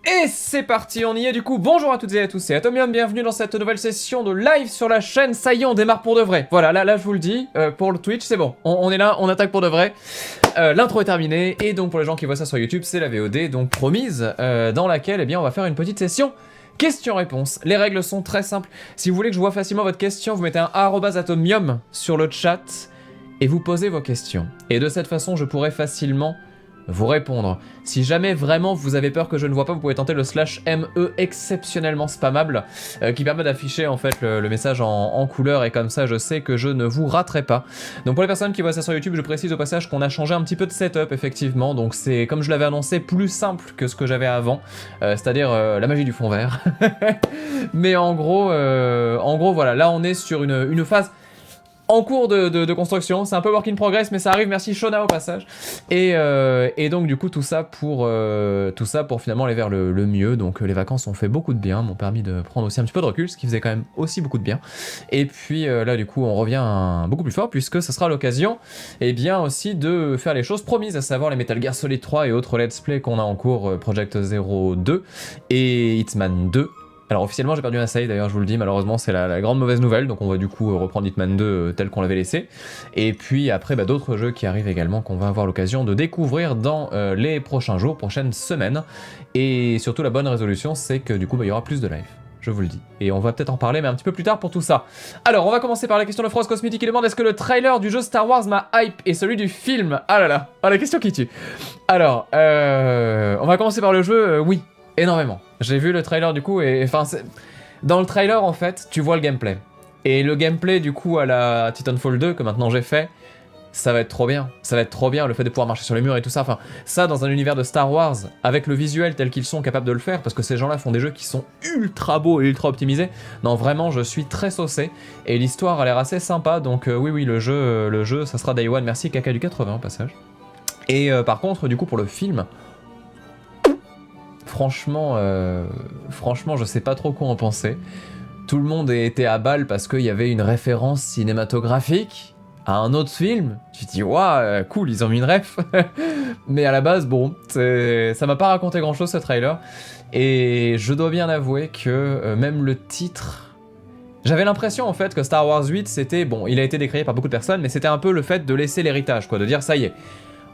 Et c'est parti, on y est du coup. Bonjour à toutes et à tous, c'est Atomium, bienvenue dans cette nouvelle session de live sur la chaîne. Ça y est, on démarre pour de vrai. Voilà, là je vous le dis, pour le Twitch, c'est bon. On est là, on attaque pour de vrai. L'intro est terminée, et donc pour les gens qui voient ça sur YouTube, c'est la VOD, donc promise, dans laquelle, eh bien, on va faire une petite session question-réponse. Les règles sont très simples. Si vous voulez que je vois facilement votre question, vous mettez un @atomium sur le chat, et vous posez vos questions. Et de cette façon, je pourrai facilement vous répondre. Si jamais vraiment vous avez peur que je ne vois pas, vous pouvez tenter le /ME exceptionnellement spammable qui permet d'afficher en fait le message en couleur, et comme ça je sais que je ne vous raterai pas. Donc pour les personnes qui voient ça sur YouTube, je précise au passage qu'on a changé un petit peu de setup effectivement, donc c'est comme je l'avais annoncé plus simple que ce que j'avais avant, c'est-à-dire la magie du fond vert. Mais en gros voilà, là on est sur une phase en cours de construction, c'est un peu work in progress, mais ça arrive, merci Shona au passage. Et donc du coup tout ça pour finalement aller vers le mieux. Donc les vacances ont fait beaucoup de bien, m'ont permis de prendre aussi un petit peu de recul, ce qui faisait quand même aussi beaucoup de bien. Et puis là du coup on revient beaucoup plus fort, puisque ce sera l'occasion et bien aussi de faire les choses promises, à savoir les Metal Gear Solid 3 et autres let's play qu'on a en cours, Project Zero 2 et Hitman 2. Alors officiellement j'ai perdu un save, d'ailleurs je vous le dis, malheureusement c'est la grande mauvaise nouvelle, donc on va du coup reprendre Hitman 2 tel qu'on l'avait laissé. Et puis après d'autres jeux qui arrivent également qu'on va avoir l'occasion de découvrir dans les prochains jours, prochaines semaines. Et surtout la bonne résolution c'est que du coup il y aura plus de live, je vous le dis. Et on va peut-être en parler mais un petit peu plus tard pour tout ça. Alors on va commencer par la question de Frost Cosmetic qui demande: est-ce que le trailer du jeu Star Wars m'a hype et celui du film? Ah là là, la question qui tue. Alors on va commencer par le jeu, oui. Énormément. J'ai vu le trailer du coup et enfin dans le trailer en fait tu vois le gameplay. Et le gameplay du coup à la Titanfall 2 que maintenant j'ai fait, ça va être trop bien. Ça va être trop bien, le fait de pouvoir marcher sur les murs et tout ça. Enfin ça dans un univers de Star Wars avec le visuel tel qu'ils sont capables de le faire, parce que ces gens là font des jeux qui sont ultra beaux et ultra optimisés. Non vraiment je suis très saucé et l'histoire a l'air assez sympa, donc oui le jeu ça sera Day One. Merci Kaka du 80 au passage. Et par contre du coup pour le film, franchement, je sais pas trop quoi en penser. Tout le monde était à balle parce qu'il y avait une référence cinématographique à un autre film. Tu te dis, waouh, cool, ils ont mis une ref. Mais à la base, bon, ça m'a pas raconté grand chose ce trailer. Et je dois bien avouer que même le titre, j'avais l'impression en fait que Star Wars 8 c'était, bon, il a été décrié par beaucoup de personnes, mais c'était un peu le fait de laisser l'héritage, quoi, de dire ça y est.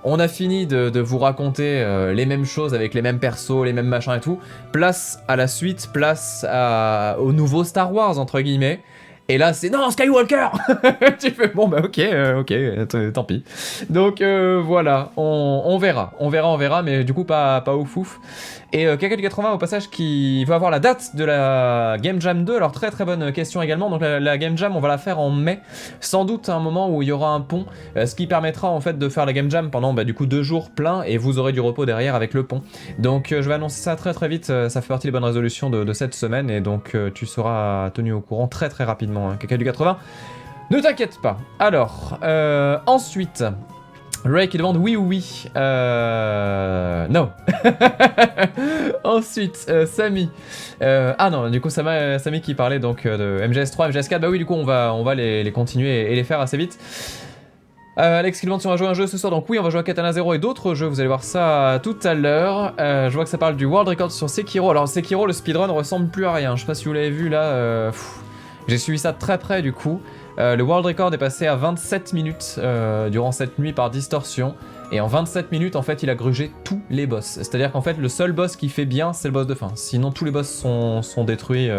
On a fini de vous raconter les mêmes choses avec les mêmes persos, les mêmes machins et tout. Place à la suite, place au nouveau Star Wars, entre guillemets. Et là, c'est non, Skywalker. Tu fais bon, bah ok, tant pis. Donc voilà, on verra, mais du coup, pas ouf ouf. Et KK80 au passage qui va avoir la date de la Game Jam 2. Alors très bonne question également. Donc la Game Jam on va la faire en mai, sans doute à un moment où il y aura un pont, ce qui permettra en fait de faire la Game Jam pendant du coup 2 jours pleins, et vous aurez du repos derrière avec le pont. Donc je vais annoncer ça très vite, ça fait partie des bonnes résolutions de cette semaine, et donc tu seras tenu au courant très rapidement, hein, KK80. Ne t'inquiète pas. Alors ensuite Ray qui demande oui ou oui. Non. Ensuite, Samy. Ah non, du coup, Samy qui parlait donc de MGS3, MGS4. Bah oui, du coup, on va les continuer et les faire assez vite. Alex qui demande si on va jouer un jeu ce soir. Donc oui, on va jouer à Katana Zero et d'autres jeux. Vous allez voir ça tout à l'heure. Je vois que ça parle du World Record sur Sekiro. Alors Sekiro, le speedrun ressemble plus à rien. Je sais pas si vous l'avez vu là. J'ai suivi ça de très près du coup. Le World Record est passé à 27 minutes durant cette nuit par distorsion. Et en 27 minutes, en fait, il a grugé tous les boss. C'est-à-dire qu'en fait, le seul boss qui fait bien, c'est le boss de fin. Sinon, tous les boss sont détruits,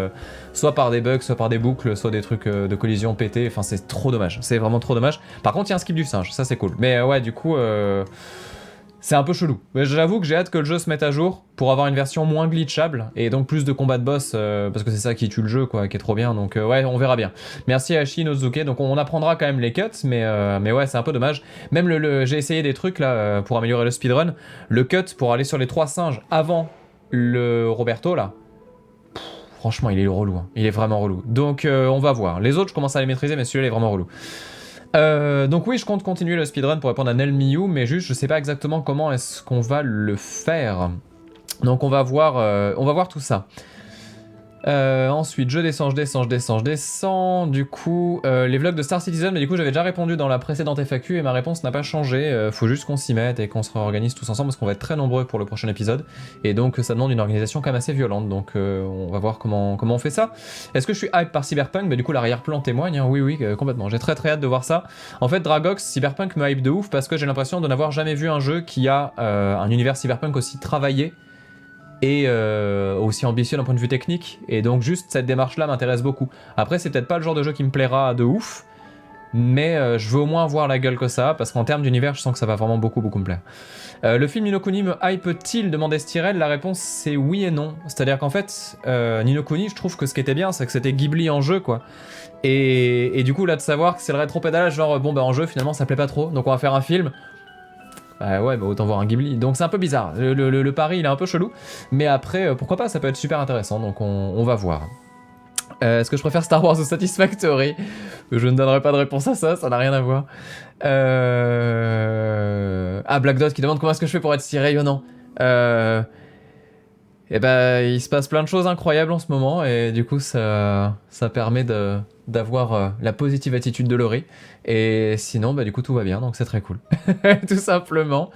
soit par des bugs, soit par des boucles, soit des trucs de collision pétés. Enfin, c'est trop dommage. C'est vraiment trop dommage. Par contre, il y a un skip du singe. Ça, c'est cool. Mais ouais, du coup... c'est un peu chelou. Mais j'avoue que j'ai hâte que le jeu se mette à jour pour avoir une version moins glitchable et donc plus de combats de boss, parce que c'est ça qui tue le jeu, quoi, qui est trop bien. Donc ouais, on verra bien. Merci à Ashi Nozuke. Donc on apprendra quand même les cuts, mais ouais, c'est un peu dommage. Même j'ai essayé des trucs là pour améliorer le speedrun. Le cut pour aller sur les 3 singes avant le Roberto là. Franchement, il est relou. Hein. Il est vraiment relou. Donc on va voir. Les autres, je commence à les maîtriser, mais celui-là il est vraiment relou. Donc oui, je compte continuer le speedrun pour répondre à Nel Miyu, mais juste je sais pas exactement comment est-ce qu'on va le faire. Donc on va voir tout ça. Ensuite, je descends. Du coup, les vlogs de Star Citizen, mais du coup, j'avais déjà répondu dans la précédente FAQ et ma réponse n'a pas changé. Faut juste qu'on s'y mette et qu'on se réorganise tous ensemble parce qu'on va être très nombreux pour le prochain épisode. Et donc, ça demande une organisation quand même assez violente. Donc, on va voir comment on fait ça. Est-ce que je suis hype par Cyberpunk? Bah, du coup, l'arrière-plan témoigne. Hein. Oui, complètement. J'ai très hâte de voir ça. En fait, Dragox, Cyberpunk me hype de ouf parce que j'ai l'impression de n'avoir jamais vu un jeu qui a un univers Cyberpunk aussi travaillé et aussi ambitieux d'un point de vue technique, et donc juste cette démarche là m'intéresse beaucoup. Après c'est peut-être pas le genre de jeu qui me plaira de ouf, mais je veux au moins voir la gueule que ça a, parce qu'en termes d'univers je sens que ça va vraiment beaucoup me plaire. Le film Ni no Kuni me hype-t-il, demandait Styrel. La réponse c'est oui et non, c'est-à-dire qu'en fait Ni no Kuni, je trouve que ce qui était bien c'est que c'était Ghibli en jeu quoi, et du coup là de savoir que c'est le rétro-pédalage, genre bon bah en jeu finalement ça plaît pas trop, donc on va faire un film. Ouais, bah autant voir un Ghibli. Donc c'est un peu bizarre. Le pari il est un peu chelou. Mais après, pourquoi pas, ça peut être super intéressant. Donc on va voir. Est-ce que je préfère Star Wars ou Satisfactory? Je ne donnerai pas de réponse à ça, ça n'a rien à voir. Ah, Black Dot qui demande comment est-ce que je fais pour être si rayonnant. Et bah il se passe plein de choses incroyables en ce moment et du coup ça permet d'avoir la positive attitude de Laurie, et sinon bah du coup tout va bien, donc c'est très cool. Tout simplement.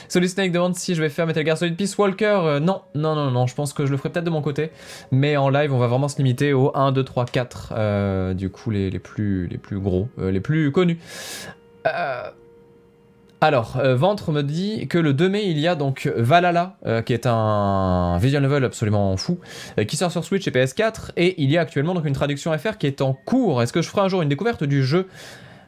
Solid Snake demande si je vais faire Metal Gear Solid Peace Walker. Non, je pense que je le ferai peut-être de mon côté, mais en live on va vraiment se limiter aux 1, 2, 3, 4 du coup les plus gros, les plus connus. Alors, Ventre me dit que le 2 mai, il y a donc Valhalla, qui est un visual novel absolument fou, qui sort sur Switch et PS4, et il y a actuellement donc une traduction FR qui est en cours. Est-ce que je ferai un jour une découverte du jeu?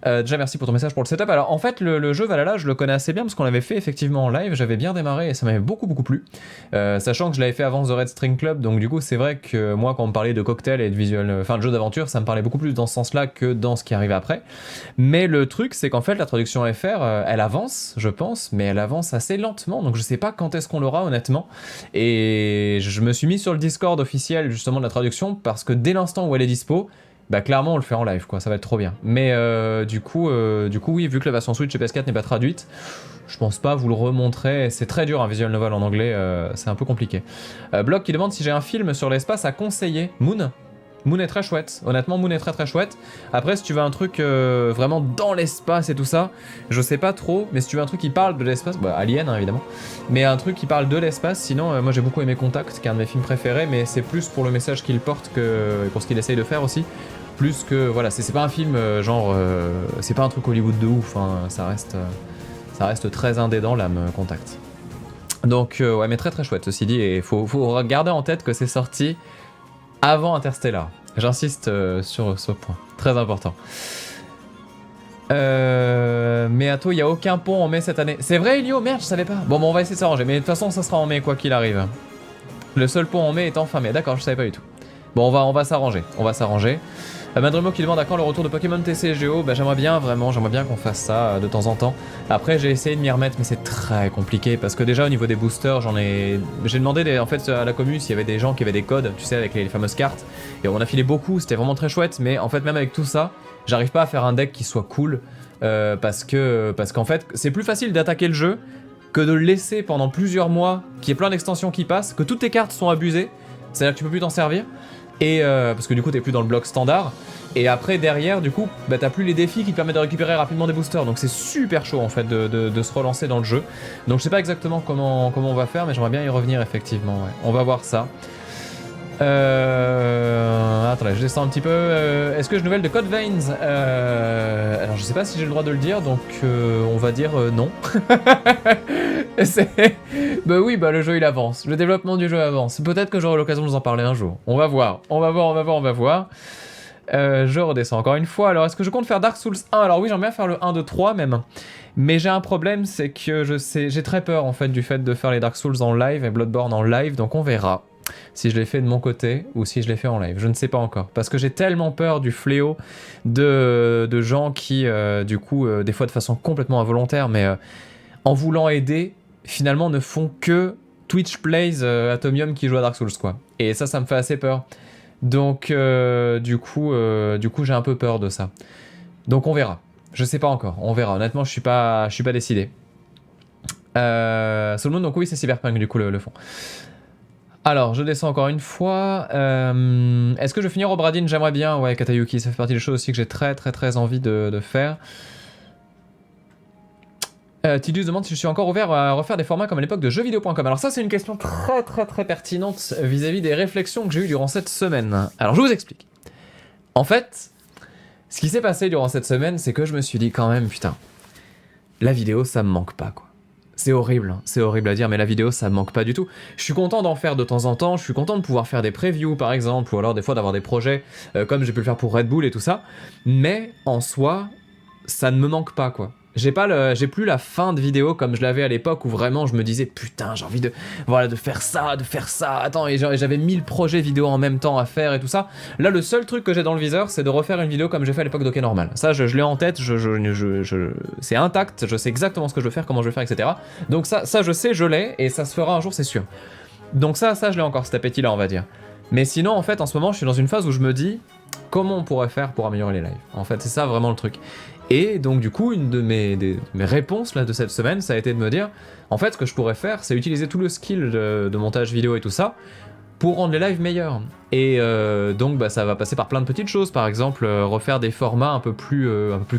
Déjà merci pour ton message pour le setup. Alors en fait le jeu Valhalla je le connais assez bien parce qu'on l'avait fait effectivement en live, j'avais bien démarré et ça m'avait beaucoup plu, sachant que je l'avais fait avant The Red String Club, donc du coup c'est vrai que moi quand on me parlait de cocktail et de visual, enfin de jeu d'aventure, ça me parlait beaucoup plus dans ce sens là que dans ce qui arrive après. Mais le truc c'est qu'en fait la traduction FR elle avance je pense, mais elle avance assez lentement, donc je sais pas quand est-ce qu'on l'aura honnêtement, et je me suis mis sur le Discord officiel justement de la traduction parce que dès l'instant où elle est dispo, bah clairement on le fait en live quoi, ça va être trop bien. Mais du coup oui, vu que la version Switch et PS4 n'est pas traduite, je pense pas vous le remontrer, c'est très dur un visual novel en anglais, c'est un peu compliqué. Block qui demande si j'ai un film sur l'espace à conseiller. Moon est très chouette, honnêtement Moon est très chouette. Après si tu veux un truc vraiment dans l'espace et tout ça, je sais pas trop, mais si tu veux un truc qui parle de l'espace, bah Alien hein, évidemment, mais un truc qui parle de l'espace, sinon moi j'ai beaucoup aimé Contact, qui est un de mes films préférés, mais c'est plus pour le message qu'il porte que pour ce qu'il essaye de faire aussi, plus que voilà, c'est pas un film genre, c'est pas un truc Hollywood de ouf, hein, ça reste très indé dans l'âme Contact. Donc ouais mais très chouette ceci dit, et faut garder en tête que c'est sorti avant Interstellar. J'insiste sur ce point, très important. Mais à toi, il n'y a aucun pont en mai cette année. C'est vrai, Elio? Merde, je savais pas. Bon, on va essayer de s'arranger, mais de toute façon, ça sera en mai quoi qu'il arrive. Le seul pont en mai est en fin mai. D'accord, je savais pas du tout. Bon, on va s'arranger. Madremo qui demande à quand le retour de Pokémon TCGO. Bah j'aimerais bien vraiment, qu'on fasse ça de temps en temps. Après j'ai essayé de m'y remettre mais c'est très compliqué parce que déjà au niveau des boosters j'ai demandé en fait à la commu s'il y avait des gens qui avaient des codes, tu sais avec les fameuses cartes, et on a filé beaucoup, c'était vraiment très chouette, mais en fait même avec tout ça, j'arrive pas à faire un deck qui soit cool parce qu'en fait c'est plus facile d'attaquer le jeu que de le laisser pendant plusieurs mois, qu'il y ait plein d'extensions qui passent, que toutes tes cartes sont abusées, c'est-à-dire que tu peux plus t'en servir. Et parce que du coup t'es plus dans le bloc standard, et après derrière du coup bah, t'as plus les défis qui te permettent de récupérer rapidement des boosters, donc c'est super chaud en fait de se relancer dans le jeu. Donc je sais pas exactement comment on va faire, mais j'aimerais bien y revenir effectivement, ouais. On va voir ça. Attendez, je descends un petit peu. Est-ce que je nouvelle de Code Veins? Alors je sais pas si j'ai le droit de le dire, donc on va dire non. Bah oui, bah le jeu il avance, le développement du jeu avance. Peut-être que j'aurai l'occasion de vous en parler un jour. On va voir. Je redescends encore une fois. Alors est-ce que je compte faire Dark Souls 1? Alors oui, j'aimerais bien faire le 1, 2, 3 même. Mais j'ai un problème, c'est que j'ai très peur en fait du fait de faire les Dark Souls en live et Bloodborne en live, donc on verra si je l'ai fait de mon côté ou si je l'ai fait en live. Je ne sais pas encore, parce que j'ai tellement peur du fléau de gens qui, du coup, des fois de façon complètement involontaire, mais en voulant aider, finalement ne font que Twitch Plays Atomium qui joue à Dark Souls, quoi. Et ça me fait assez peur. Donc, du coup j'ai un peu peur de ça. Donc on verra. Je sais pas encore, on verra. Honnêtement, je suis pas décidé. Solomon, donc oui, c'est Cyberpunk, du coup, le fond. Alors, je descends encore une fois. Est-ce que je vais finir au Bradin? J'aimerais bien, ouais, Katayuki, ça fait partie des choses aussi que j'ai très envie de faire. Tidus demande si je suis encore ouvert à refaire des formats comme à l'époque de jeuxvideo.com. Alors ça, c'est une question très pertinente vis-à-vis des réflexions que j'ai eues durant cette semaine. Alors, je vous explique. En fait, ce qui s'est passé durant cette semaine, c'est que je me suis dit quand même, putain, la vidéo, ça me manque pas, quoi. C'est horrible à dire, mais la vidéo, ça me manque pas du tout. Je suis content d'en faire de temps en temps, je suis content de pouvoir faire des previews, par exemple, ou alors des fois d'avoir des projets comme j'ai pu le faire pour Red Bull et tout ça, mais en soi, ça ne me manque pas, quoi. J'ai plus la fin de vidéo comme je l'avais à l'époque où vraiment je me disais putain j'ai envie de faire ça, attends, et j'avais 1000 projets vidéo en même temps à faire et tout ça. Là le seul truc que j'ai dans le viseur c'est de refaire une vidéo comme j'ai fait à l'époque d'OK Normal. Ça je l'ai en tête, c'est intact, je sais exactement ce que je veux faire, comment je veux faire, etc. Donc ça je sais, je l'ai et ça se fera un jour c'est sûr. Donc ça je l'ai encore, cet appétit là on va dire. Mais sinon en fait en ce moment je suis dans une phase où je me dis comment on pourrait faire pour améliorer les lives. En fait c'est ça vraiment le truc. Et donc du coup, une de mes réponses là, de cette semaine, ça a été de me dire, en fait, ce que je pourrais faire, c'est utiliser tout le skill de montage vidéo et tout ça, pour rendre les lives meilleurs. Et donc bah, ça va passer par plein de petites choses, par exemple refaire des formats un peu plus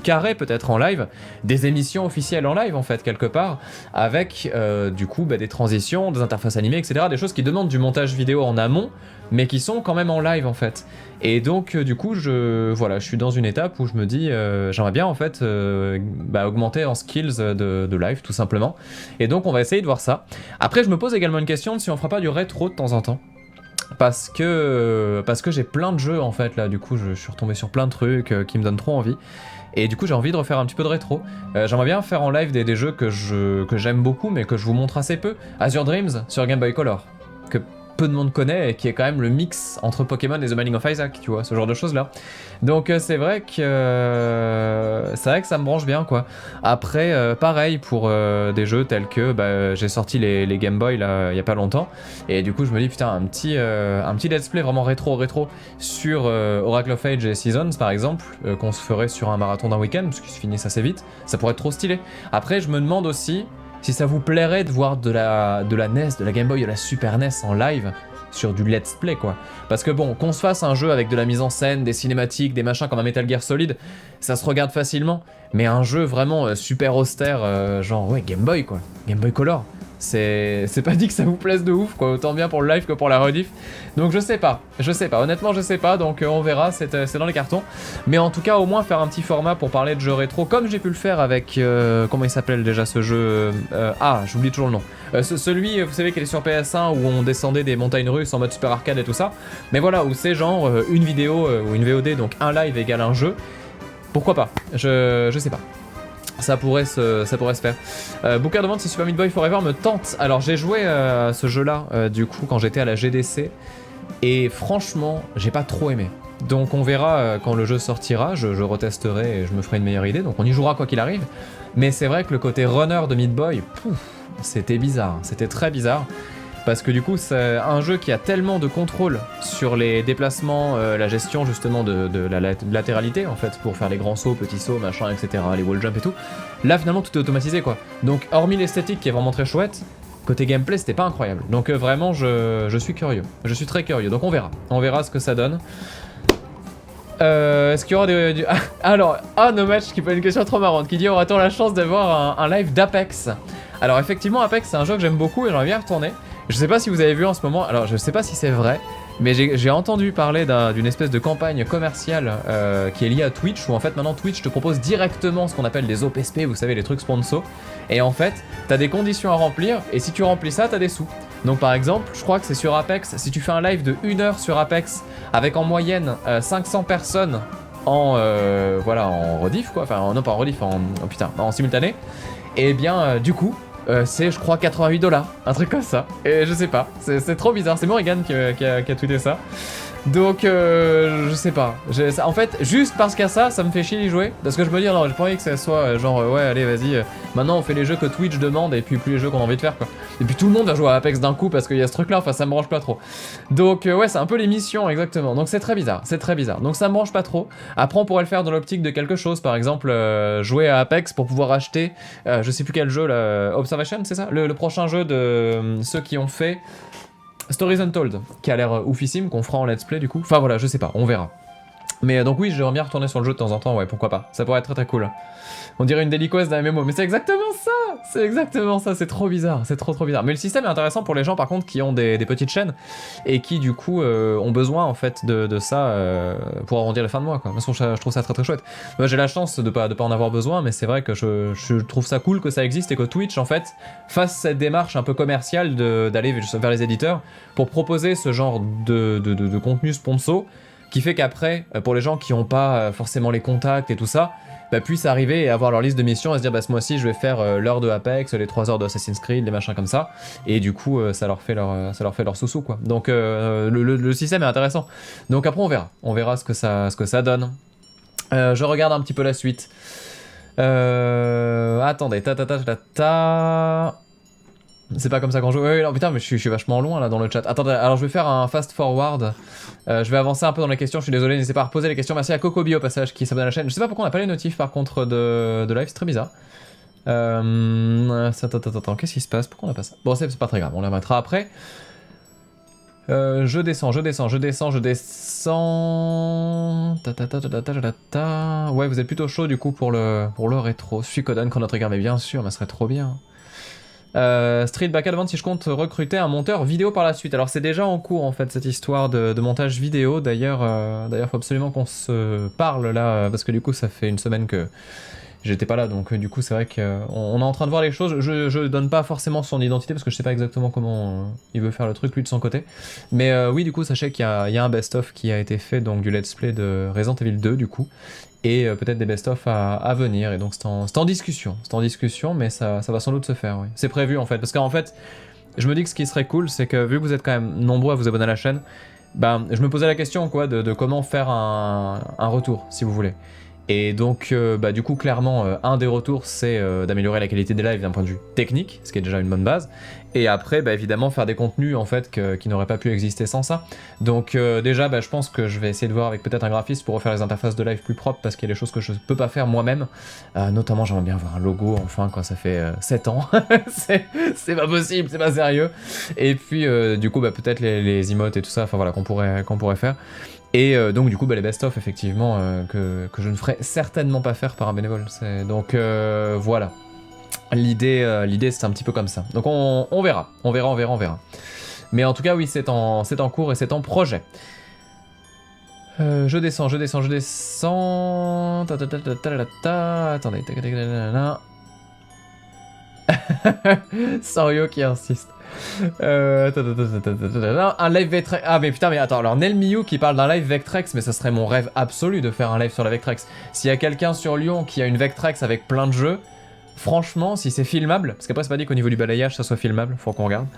carrés peut-être en live, des émissions officielles en live en fait quelque part, avec du coup bah, des transitions, des interfaces animées, etc. Des choses qui demandent du montage vidéo en amont, mais qui sont quand même en live en fait. Et donc du coup je suis dans une étape où je me dis j'aimerais bien en fait augmenter en skills de live tout simplement. Et donc on va essayer de voir ça. Après je me pose également une question de si on fera pas du rétro de temps en temps. Parce que j'ai plein de jeux en fait là, du coup je suis retombé sur plein de trucs qui me donnent trop envie. Et du coup j'ai envie de refaire un petit peu de rétro. J'aimerais bien faire en live des jeux que j'aime beaucoup mais que je vous montre assez peu. Azure Dreams sur Game Boy Color, que peu de monde connaît et qui est quand même le mix entre Pokémon et The Binding of Isaac, tu vois, ce genre de choses là. Donc c'est vrai que ça me branche bien quoi. Après pareil pour des jeux tels que j'ai sorti les Game Boy là il y a pas longtemps et du coup je me dis putain un petit let's play vraiment rétro sur Oracle of Age et Seasons par exemple qu'on se ferait sur un marathon d'un week-end parce qu'ils se finissent assez vite, ça pourrait être trop stylé. Après je me demande aussi si ça vous plairait de voir de la NES, de la Game Boy, de la Super NES en live sur du let's play quoi. Parce que bon, qu'on se fasse un jeu avec de la mise en scène, des cinématiques, des machins comme un Metal Gear Solid, ça se regarde facilement. Mais un jeu vraiment super austère, genre ouais Game Boy quoi, Game Boy Color, c'est pas dit que ça vous plaise de ouf quoi, autant bien pour le live que pour la rediff. Donc je sais pas, honnêtement je sais pas, donc on verra, c'est dans les cartons. Mais en tout cas au moins faire un petit format pour parler de jeux rétro, comme j'ai pu le faire avec, comment il s'appelle déjà ce jeu, j'oublie toujours le nom. Celui, vous savez, qui est sur PS1 où on descendait des montagnes russes en mode super arcade et tout ça. Mais voilà, où c'est genre une vidéo ou une VOD, donc un live égale un jeu. Pourquoi pas, je sais pas. Ça pourrait se faire. Booker demande si Super Meat Boy Forever me tente. Alors j'ai joué à ce jeu-là, du coup, quand j'étais à la GDC. Et franchement, j'ai pas trop aimé. Donc on verra quand le jeu sortira, je retesterai et je me ferai une meilleure idée. Donc on y jouera quoi qu'il arrive. Mais c'est vrai que le côté runner de Meat Boy, c'était bizarre. C'était très bizarre. Parce que du coup, c'est un jeu qui a tellement de contrôle sur les déplacements, la gestion justement de la latéralité en fait, pour faire les grands sauts, petits sauts, machin, etc., les wall jump et tout. Là, finalement, tout est automatisé quoi. Donc, hormis l'esthétique qui est vraiment très chouette, côté gameplay, c'était pas incroyable. Donc, vraiment, je suis curieux. Je suis très curieux. Donc, on verra. On verra ce que ça donne. Est-ce qu'il y aura Alors, No Match qui pose une question trop marrante, qui dit aura-t-on la chance d'avoir un live d'Apex? Alors, effectivement, Apex, c'est un jeu que j'aime beaucoup et j'aimerais bien retourner. Je sais pas si vous avez vu en ce moment, alors je sais pas si c'est vrai, mais j'ai entendu parler d'une espèce de campagne commerciale qui est liée à Twitch, où en fait maintenant Twitch te propose directement ce qu'on appelle des OPSP, vous savez les trucs sponsors, et en fait t'as des conditions à remplir, et si tu remplis ça t'as des sous. Donc par exemple, je crois que c'est sur Apex, si tu fais un live de 1 heure sur Apex, avec en moyenne 500 personnes en rediff quoi, enfin non pas en rediff, en simultané, et bien du coup, c'est je crois 88$, un truc comme ça. Et je sais pas, c'est trop bizarre, c'est Morrigan qui a tweeté ça. Donc je sais pas, en fait juste parce qu'à ça me fait chier d'y jouer. Parce que je me dis non j'ai pas envie que ça soit genre ouais allez vas-y, maintenant on fait les jeux que Twitch demande et puis plus les jeux qu'on a envie de faire quoi. Et puis tout le monde va jouer à Apex d'un coup parce qu'il y a ce truc là, enfin ça me branche pas trop. Donc ouais c'est un peu les missions exactement, donc c'est très bizarre, donc ça me branche pas trop. Après on pourrait le faire dans l'optique de quelque chose, par exemple jouer à Apex pour pouvoir acheter je sais plus quel jeu là, Observation c'est ça, le prochain jeu de ceux qui ont fait Stories Untold, qui a l'air oufissime, qu'on fera en let's play du coup. Enfin voilà, je sais pas, on verra. Mais donc oui, j'aimerais bien retourner sur le jeu de temps en temps, ouais, pourquoi pas. Ça pourrait être très très cool. On dirait une daily quest d'un MMO, mais c'est exactement ça. C'est exactement ça, c'est trop bizarre, c'est trop bizarre. Mais le système est intéressant pour les gens par contre qui ont des petites chaînes et qui du coup ont besoin en fait de ça pour arrondir les fins de mois quoi. Moi je trouve ça très très chouette. Moi j'ai la chance de pas en avoir besoin, mais c'est vrai que je trouve ça cool que ça existe et que Twitch en fait fasse cette démarche un peu commerciale d'aller vers les éditeurs pour proposer ce genre de contenu sponsor qui fait qu'après, pour les gens qui n'ont pas forcément les contacts et tout ça, bah, puissent arriver et avoir leur liste de missions et se dire bah ce mois-ci je vais faire l'heure de Apex, les 3 heures de Assassin's Creed, les machins comme ça, et du coup ça leur fait leur sous-sous quoi. Donc le système est intéressant. Donc après on verra ce que ça donne. Je regarde un petit peu la suite. Attendez, c'est pas comme ça qu'on joue. Oui, non, putain, mais je suis vachement loin là dans le chat. Attendez, alors je vais faire un fast forward. Je vais avancer un peu dans les questions. Je suis désolé, n'hésitez pas à reposer les questions. Merci à Cocobi au passage qui s'abonne à la chaîne. Je sais pas pourquoi on n'a pas les notifs par contre de live, c'est très bizarre. Attends, qu'est-ce qui se passe? Pourquoi on n'a pas ça? Bon, c'est pas très grave, on les remettra après. Je descends. Ouais, vous êtes plutôt chaud du coup pour le rétro. Suikoden, Chrono Trigger, mais bien sûr, ça serait trop bien. Street Back Advance, si je compte recruter un monteur vidéo par la suite. Alors c'est déjà en cours en fait cette histoire de montage vidéo. D'ailleurs, faut absolument qu'on se parle là parce que du coup ça fait une semaine que j'étais pas là, donc du coup c'est vrai qu'on est en train de voir les choses. Je donne pas forcément son identité parce que je sais pas exactement comment il veut faire le truc lui de son côté. Mais oui, du coup sachez qu'il y a un best-of qui a été fait, donc du let's play de Resident Evil 2 du coup. Et peut-être des best-of à venir, et donc c'est en discussion, mais ça va sans doute se faire, oui. C'est prévu en fait, parce qu'en fait, je me dis que ce qui serait cool, c'est que vu que vous êtes quand même nombreux à vous abonner à la chaîne, bah, je me posais la question quoi, de comment faire un retour, si vous voulez. Et donc, bah, du coup, clairement, un des retours, c'est d'améliorer la qualité des lives d'un point de vue technique, ce qui est déjà une bonne base. Et après, bah, évidemment, faire des contenus en fait qui n'auraient pas pu exister sans ça. Donc déjà, bah, je pense que je vais essayer de voir avec peut-être un graphiste pour refaire les interfaces de live plus propres, parce qu'il y a des choses que je peux pas faire moi-même. Notamment, j'aimerais bien avoir un logo, enfin, quoi, ça fait 7 ans. c'est pas possible, c'est pas sérieux. Et puis, du coup, bah, peut-être les emotes et tout ça, enfin voilà, qu'on pourrait faire. Et donc du coup bah, les best-of effectivement que je ne ferai certainement pas faire par un bénévole. Donc voilà. L'idée c'est un petit peu comme ça. Donc on verra. Mais en tout cas oui c'est en cours et c'est en projet. Je descends. Attendez. Sorio qui insiste. Un live Vectrex. Ah mais putain mais attends, alors Nel Miyu qui parle d'un live Vectrex, mais ça serait mon rêve absolu de faire un live sur la Vectrex. S'il y a quelqu'un sur Lyon qui a une Vectrex avec plein de jeux, franchement si c'est filmable, parce qu'après c'est pas dit qu'au niveau du balayage ça soit filmable, faut qu'on regarde,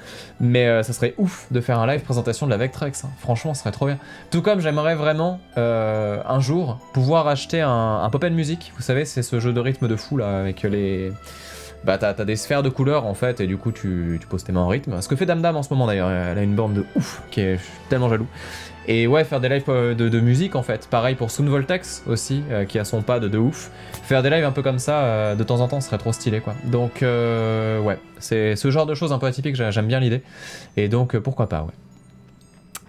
mais ça serait ouf de faire un live présentation de la Vectrex, hein. Franchement ça serait trop bien. Tout comme j'aimerais vraiment un jour pouvoir acheter un Pop & Music, vous savez c'est ce jeu de rythme de fou là avec les... Bah t'as des sphères de couleurs en fait et du coup tu poses tes mains en rythme. Ce que fait Damdam en ce moment d'ailleurs, elle a une borne de ouf, je suis tellement jaloux. Et ouais, faire des lives de musique en fait, pareil pour Soon Voltex aussi, qui a son pad de ouf. Faire des lives un peu comme ça de temps en temps serait trop stylé quoi. Donc ouais, c'est ce genre de choses un peu atypiques, j'aime bien l'idée. Et donc pourquoi pas, ouais.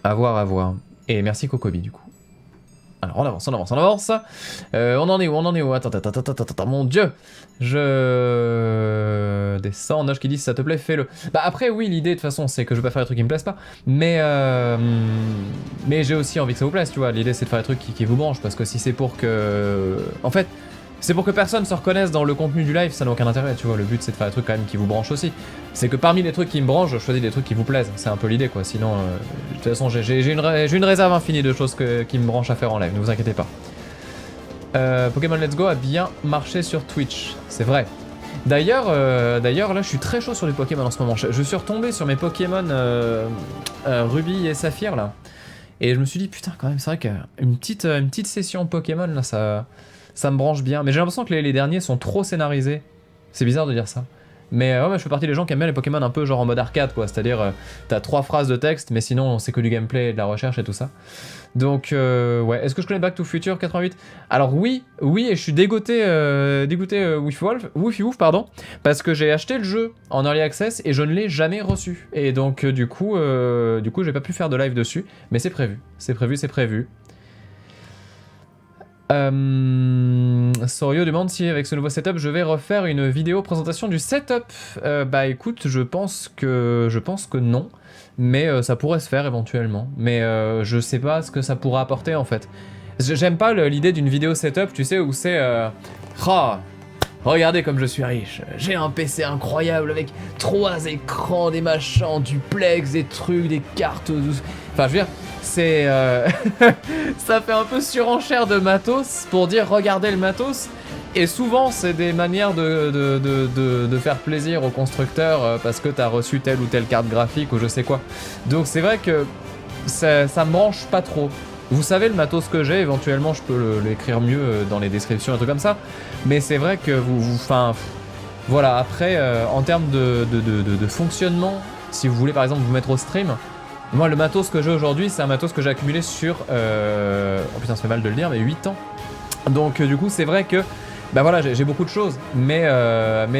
À voir. Et merci Cocobi du coup. Alors on avance. On en est où? Attends, mon dieu. Je descends. Noche qui dit si ça te plaît, fais-le. Bah après oui, l'idée de toute façon c'est que je vais pas faire des trucs qui me plaisent pas. Mais j'ai aussi envie que ça vous plaise, tu vois. L'idée c'est de faire des trucs qui vous branchent, parce que si c'est pour que... En fait, c'est pour que personne se reconnaisse dans le contenu du live, ça n'a aucun intérêt, tu vois. Le but c'est de faire des trucs quand même qui vous branchent aussi. C'est que parmi les trucs qui me branchent, je choisis des trucs qui vous plaisent. C'est un peu l'idée quoi. Sinon, de toute façon, j'ai une réserve infinie de choses qui me branchent à faire en live, ne vous inquiétez pas. Pokémon Let's Go a bien marché sur Twitch, c'est vrai. D'ailleurs, là je suis très chaud sur les Pokémon en ce moment. Je suis retombé sur mes Pokémon Ruby et Saphir là. Et je me suis dit putain quand même, c'est vrai qu'une petite session Pokémon là, ça me branche bien. Mais j'ai l'impression que les derniers sont trop scénarisés. C'est bizarre de dire ça. Mais ouais, je fais partie des gens qui aiment bien les Pokémon un peu genre en mode arcade, quoi. C'est-à-dire, t'as 3 phrases de texte, mais sinon, c'est que du gameplay, de la recherche et tout ça. Donc, ouais. Est-ce que je connais Back to Future 88? Alors, oui, et je suis dégoûté, Woofy Woof, pardon, parce que j'ai acheté le jeu en Early Access et je ne l'ai jamais reçu. Et donc, du coup, j'ai pas pu faire de live dessus, mais c'est prévu. C'est prévu. Sorio demande si avec ce nouveau setup je vais refaire une vidéo présentation du setup. Bah écoute, je pense que non, mais ça pourrait se faire éventuellement. Mais je sais pas ce que ça pourra apporter en fait. J'aime pas l'idée d'une vidéo setup, tu sais, où c'est regardez comme je suis riche, j'ai un PC incroyable avec 3 écrans, des machins, en duplex, des trucs, des cartes, enfin je veux dire, c'est ça fait un peu surenchère de matos pour dire regardez le matos. Et souvent c'est des manières de faire plaisir aux constructeurs parce que t'as reçu telle ou telle carte graphique ou je sais quoi. Donc c'est vrai que ça me branche pas trop. Vous savez le matos que j'ai, éventuellement je peux l'écrire mieux dans les descriptions et trucs comme ça. Mais c'est vrai que enfin, voilà, après en termes de fonctionnement, si vous voulez par exemple vous mettre au stream, moi le matos que j'ai aujourd'hui c'est un matos que j'ai accumulé sur, oh putain ça fait mal de le dire, mais 8 ans. Donc du coup c'est vrai que bah voilà, j'ai beaucoup de choses, mais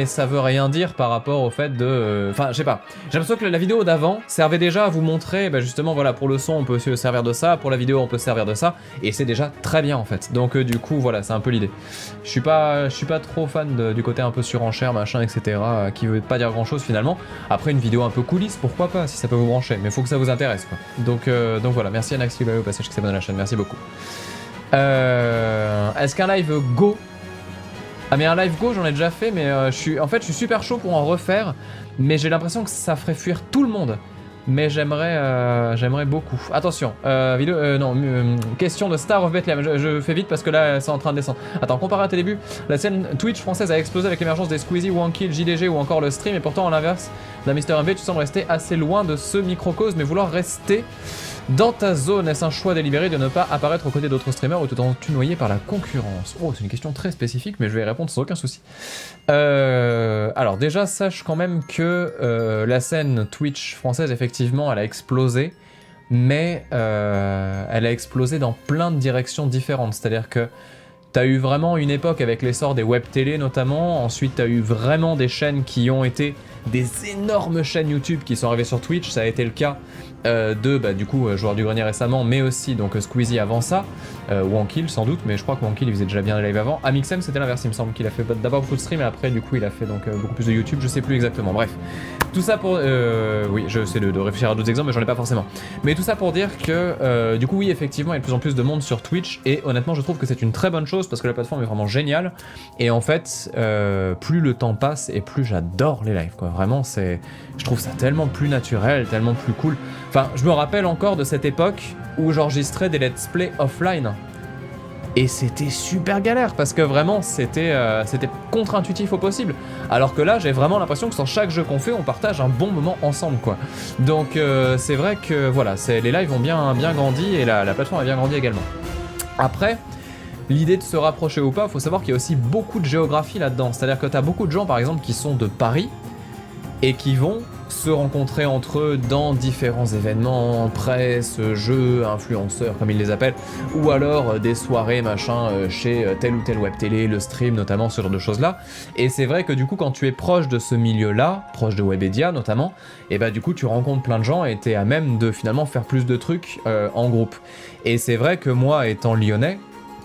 ça veut rien dire par rapport au fait de... Enfin, je sais pas. J'ai l'impression que la vidéo d'avant servait déjà à vous montrer, bah justement, voilà, pour le son, on peut se servir de ça, pour la vidéo, on peut se servir de ça, et c'est déjà très bien, en fait. Donc, du coup, voilà, c'est un peu l'idée. Je suis pas trop fan du côté un peu surenchère, machin, etc., qui veut pas dire grand-chose, finalement. Après, une vidéo un peu coulisses, pourquoi pas, si ça peut vous brancher, mais faut que ça vous intéresse, quoi. Donc voilà, merci Anaxi au passage qui s'abonne à la chaîne, merci beaucoup. Est-ce qu'un live Go... Ah mais un live Go j'en ai déjà fait, mais je suis super chaud pour en refaire, mais j'ai l'impression que ça ferait fuir tout le monde. Mais j'aimerais beaucoup. Attention, question de Star of Bethlehem. Je fais vite parce que là c'est en train de descendre. Attends, comparé à tes débuts, la scène Twitch française a explosé avec l'émergence des Squeezie, Wonky, le JDG ou encore le stream, et pourtant à l'inverse d'un MrMV, tu sembles rester assez loin de ce microcosme mais vouloir rester dans ta zone. Est-ce un choix délibéré de ne pas apparaître aux côtés d'autres streamers ou te tu noyer par la concurrence? Oh, c'est une question très spécifique, mais je vais y répondre sans aucun souci. Alors déjà, sache quand même que la scène Twitch française, effectivement, elle a explosé, mais elle a explosé dans plein de directions différentes. C'est-à-dire que t'as eu vraiment une époque avec l'essor des web télé notamment, ensuite t'as eu vraiment des chaînes qui ont été des énormes chaînes YouTube qui sont arrivées sur Twitch, ça a été le cas du coup Joueur du Grenier récemment, mais aussi donc Squeezie avant ça, Wankill sans doute, mais je crois que Wankill il faisait déjà bien les live avant. Amixem c'était l'inverse, il me semble qu'il a fait d'abord beaucoup de stream et après du coup il a fait donc beaucoup plus de YouTube, je sais plus exactement, bref. Tout ça pour... oui, je sais de réfléchir à d'autres exemples mais j'en ai pas forcément. Mais tout ça pour dire que du coup oui effectivement il y a de plus en plus de monde sur Twitch et honnêtement je trouve que c'est une très bonne chose parce que la plateforme est vraiment géniale et en fait plus le temps passe et plus j'adore les lives quoi. Vraiment je trouve ça tellement plus naturel, tellement plus cool. Enfin, je me rappelle encore de cette époque où j'enregistrais des let's play offline. Et c'était super galère parce que vraiment c'était contre-intuitif au possible. Alors que là j'ai vraiment l'impression que sur chaque jeu qu'on fait on partage un bon moment ensemble quoi. Donc c'est vrai que voilà, les lives ont bien grandi et la plateforme a bien grandi également. Après, l'idée de se rapprocher ou pas, faut savoir qu'il y a aussi beaucoup de géographie là-dedans. C'est-à-dire que t'as beaucoup de gens par exemple qui sont de Paris et qui vont se rencontrer entre eux dans différents événements, presse, jeux, influenceurs comme ils les appellent, ou alors des soirées machin chez telle ou telle web télé, le stream notamment, ce genre de choses là. Et c'est vrai que du coup quand tu es proche de ce milieu là, proche de Webedia notamment, et bah du coup tu rencontres plein de gens et t'es à même de finalement faire plus de trucs en groupe. Et c'est vrai que moi étant lyonnais,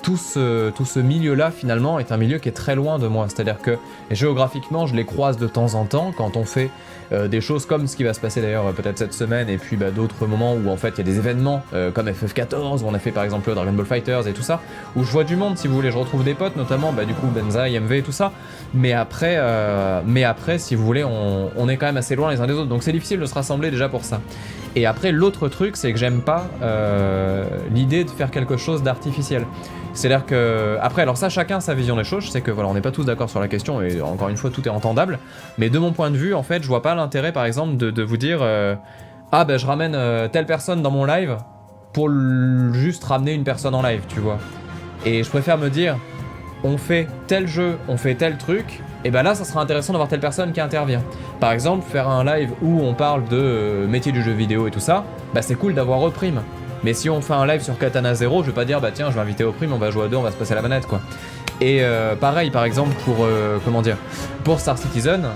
tout ce milieu-là, finalement, est un milieu qui est très loin de moi. C'est-à-dire que, géographiquement, je les croise de temps en temps, quand on fait des choses comme ce qui va se passer d'ailleurs peut-être cette semaine, et puis d'autres moments où, en fait, il y a des événements, comme FF14, où on a fait, par exemple, Dragon Ball Fighters et tout ça, où je vois du monde, si vous voulez, je retrouve des potes, notamment, du coup, Benza, IMV et tout ça. Mais après, si vous voulez, on est quand même assez loin les uns des autres, donc c'est difficile de se rassembler déjà pour ça. Et après, l'autre truc, c'est que j'aime pas l'idée de faire quelque chose d'artificiel. C'est-à-dire que, après, alors ça, chacun sa vision des choses, je sais que voilà, on n'est pas tous d'accord sur la question, et encore une fois, tout est entendable, mais de mon point de vue, en fait, je vois pas l'intérêt, par exemple, de vous dire ah ben je ramène telle personne dans mon live pour juste ramener une personne en live, tu vois. Et je préfère me dire, on fait tel jeu, on fait tel truc, et ben là ça sera intéressant d'avoir telle personne qui intervient. Par exemple, faire un live où on parle de métier du jeu vidéo et tout ça, bah c'est cool d'avoir Oprime. Mais si on fait un live sur Katana Zero, je vais pas dire bah tiens je vais inviter Oprime, on va jouer à deux, on va se passer la manette quoi. Et pareil par exemple pour comment dire, pour Star Citizen,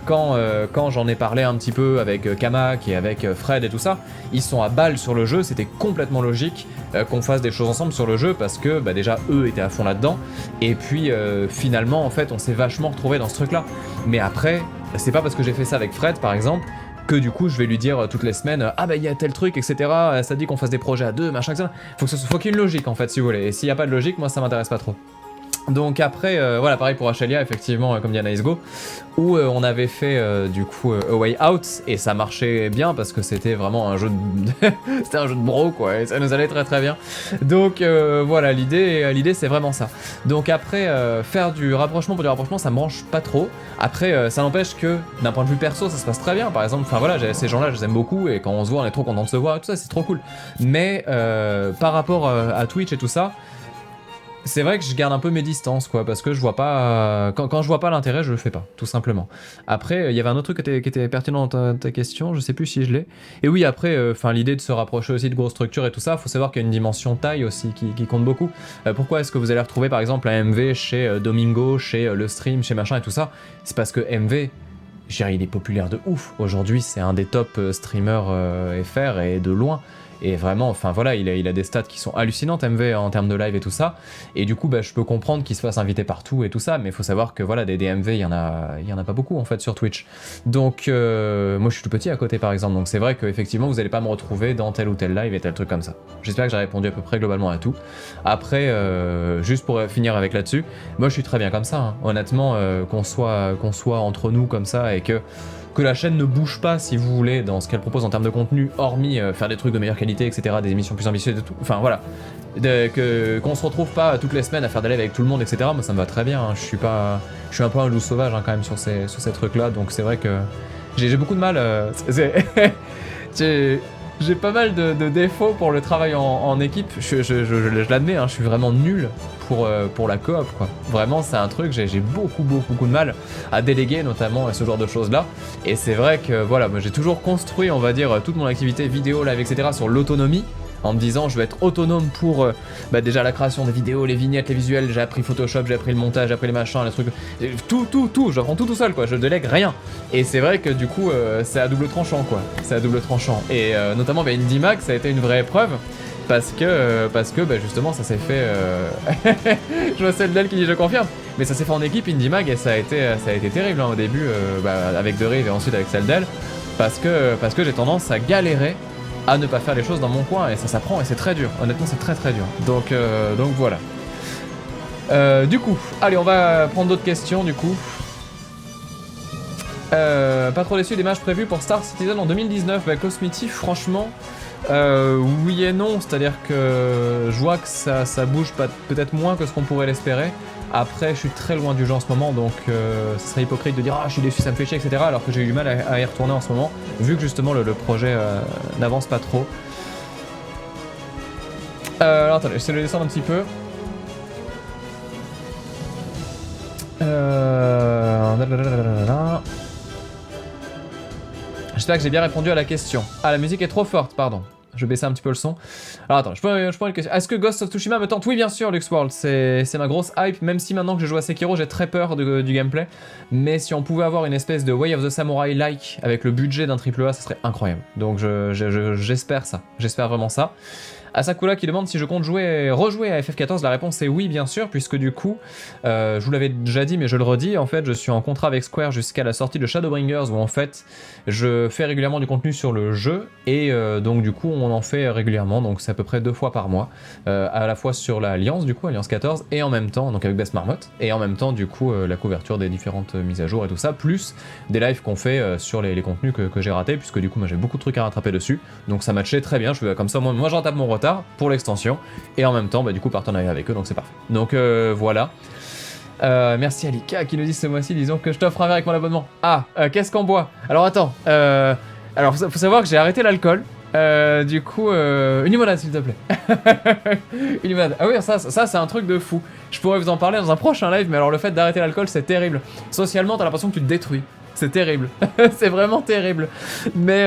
quand j'en ai parlé un petit peu avec Kamak et avec Fred et tout ça, ils sont à balle sur le jeu, c'était complètement logique qu'on fasse des choses ensemble sur le jeu parce que bah, déjà eux étaient à fond là-dedans et puis finalement en fait on s'est vachement retrouvés dans ce truc là. Mais après c'est pas parce que j'ai fait ça avec Fred par exemple que du coup je vais lui dire toutes les semaines ah bah il y a tel truc etc, ça dit qu'on fasse des projets à deux machin etc. Faut qu'il y ait une logique en fait si vous voulez, et s'il n'y a pas de logique moi ça m'intéresse pas trop. Donc après, voilà, pareil pour Achelia, effectivement, comme dit Anaïs Go, où on avait fait du coup A Way Out, et ça marchait bien parce que c'était vraiment un jeu de... c'était un jeu de bro, quoi, et ça nous allait très très bien. Donc voilà, l'idée c'est vraiment ça. Donc après, faire du rapprochement pour du rapprochement, ça me branche pas trop. Après, ça n'empêche que, d'un point de vue perso, ça se passe très bien. Par exemple, enfin voilà, ces gens-là, je les aime beaucoup, et quand on se voit, on est trop content de se voir, et tout ça, c'est trop cool. Mais par rapport à Twitch et tout ça, c'est vrai que je garde un peu mes distances, quoi, parce que je vois pas... Quand je vois pas l'intérêt, je le fais pas, tout simplement. Après, il y avait un autre truc qui était pertinent dans ta question, je sais plus si je l'ai. Et oui, après, l'idée de se rapprocher aussi de grosses structures et tout ça, faut savoir qu'il y a une dimension taille aussi qui compte beaucoup. Pourquoi est-ce que vous allez retrouver, par exemple, un MV chez Domingo, chez Le Stream, chez machin et tout ça? C'est parce que MV... je dirais, il est populaire de ouf. Aujourd'hui, c'est un des top streamers FR et de loin. Et vraiment, enfin voilà, il a des stats qui sont hallucinantes, MV, en termes de live et tout ça. Et du coup, bah, je peux comprendre qu'il se fasse inviter partout et tout ça, mais il faut savoir que voilà, des MV, il y en a pas beaucoup en fait sur Twitch. Donc, moi je suis tout petit à côté par exemple, donc c'est vrai qu'effectivement, vous n'allez pas me retrouver dans tel ou tel live et tel truc comme ça. J'espère que j'ai répondu à peu près globalement à tout. Après, juste pour finir avec là-dessus, moi je suis très bien comme ça, hein. Honnêtement, qu'on soit entre nous comme ça et que la chaîne ne bouge pas, si vous voulez, dans ce qu'elle propose en termes de contenu, hormis faire des trucs de meilleure qualité, etc., des émissions plus ambitieuses et tout. Enfin voilà, qu'on se retrouve pas toutes les semaines à faire des lives avec tout le monde, etc. Moi ça me va très bien, hein. Je suis un peu un loup sauvage hein, quand même sur ces trucs-là, donc c'est vrai que j'ai beaucoup de mal. J'ai pas mal de défauts pour le travail en équipe. Je l'admets, hein, je suis vraiment nul pour la coop, quoi. Vraiment, c'est un truc, j'ai beaucoup de mal à déléguer, notamment ce genre de choses-là. Et c'est vrai que, voilà, moi j'ai toujours construit, on va dire, toute mon activité vidéo, live, etc. sur l'autonomie, en me disant je vais être autonome pour déjà la création des vidéos, les vignettes, les visuels, j'ai appris Photoshop, j'ai appris le montage, j'ai appris les machins, les trucs, tout, j'apprends tout seul quoi, je délègue rien. Et c'est vrai que du coup c'est à double tranchant quoi, c'est à double tranchant. Et notamment IndieMag ça a été une vraie épreuve. Parce que justement ça s'est fait je vois celle d'elle qui dit je confirme, mais ça s'est fait en équipe IndieMag et ça a été terrible hein, au début avec The Rive et ensuite avec celle d'elle parce que j'ai tendance à galérer à ne pas faire les choses dans mon coin et ça s'apprend et c'est très dur, honnêtement c'est très dur, donc voilà. Du coup, allez on va prendre d'autres questions du coup. Pas trop déçu des matchs prévus pour Star Citizen en 2019, Cosmity franchement oui et non, c'est-à-dire que je vois que ça bouge peut-être moins que ce qu'on pourrait l'espérer. Après, je suis très loin du jeu en ce moment, donc ce serait hypocrite de dire ah je suis déçu, ça me fait chier, etc. Alors que j'ai eu du mal à y retourner en ce moment, vu que justement le projet n'avance pas trop. Alors attendez, j'essaie de le descendre un petit peu. J'espère que j'ai bien répondu à la question. Ah, la musique est trop forte, pardon. Je vais baisser un petit peu le son. Alors attends, je prends une question. Est-ce que Ghost of Tsushima me tente? Oui, bien sûr, Luxworld. C'est ma grosse hype, même si maintenant que je joue à Sekiro, j'ai très peur du gameplay. Mais si on pouvait avoir une espèce de Way of the Samurai-like avec le budget d'un AAA, ça serait incroyable. Donc j'espère ça. J'espère vraiment ça. Asakura qui demande si je compte rejouer à FF14, la réponse est oui bien sûr, puisque du coup, je vous l'avais déjà dit mais je le redis, en fait je suis en contrat avec Square jusqu'à la sortie de Shadowbringers où en fait je fais régulièrement du contenu sur le jeu et donc du coup on en fait régulièrement, donc c'est à peu près 2 fois par mois, à la fois sur l'Alliance du coup, Alliance 14, et en même temps, donc avec Best Marmotte, et en même temps du coup la couverture des différentes mises à jour et tout ça, plus des lives qu'on fait sur les contenus que j'ai ratés, puisque du coup moi j'ai beaucoup de trucs à rattraper dessus, donc ça matchait très bien, comme ça moi je rattrape mon retard pour l'extension et en même temps du coup partenariat avec eux, donc c'est parfait. Donc voilà. Merci Alika qui nous dit ce mois-ci, disons que je t'offre un verre avec mon abonnement. Ah, qu'est-ce qu'on boit? Alors attends, alors faut savoir que j'ai arrêté l'alcool Du coup, une limonade s'il te plaît. Une limonade. Ah oui, ça c'est un truc de fou. Je pourrais vous en parler dans un prochain live, mais alors le fait d'arrêter l'alcool, c'est terrible. Socialement, t'as l'impression que tu te détruis. C'est terrible. C'est vraiment terrible. Mais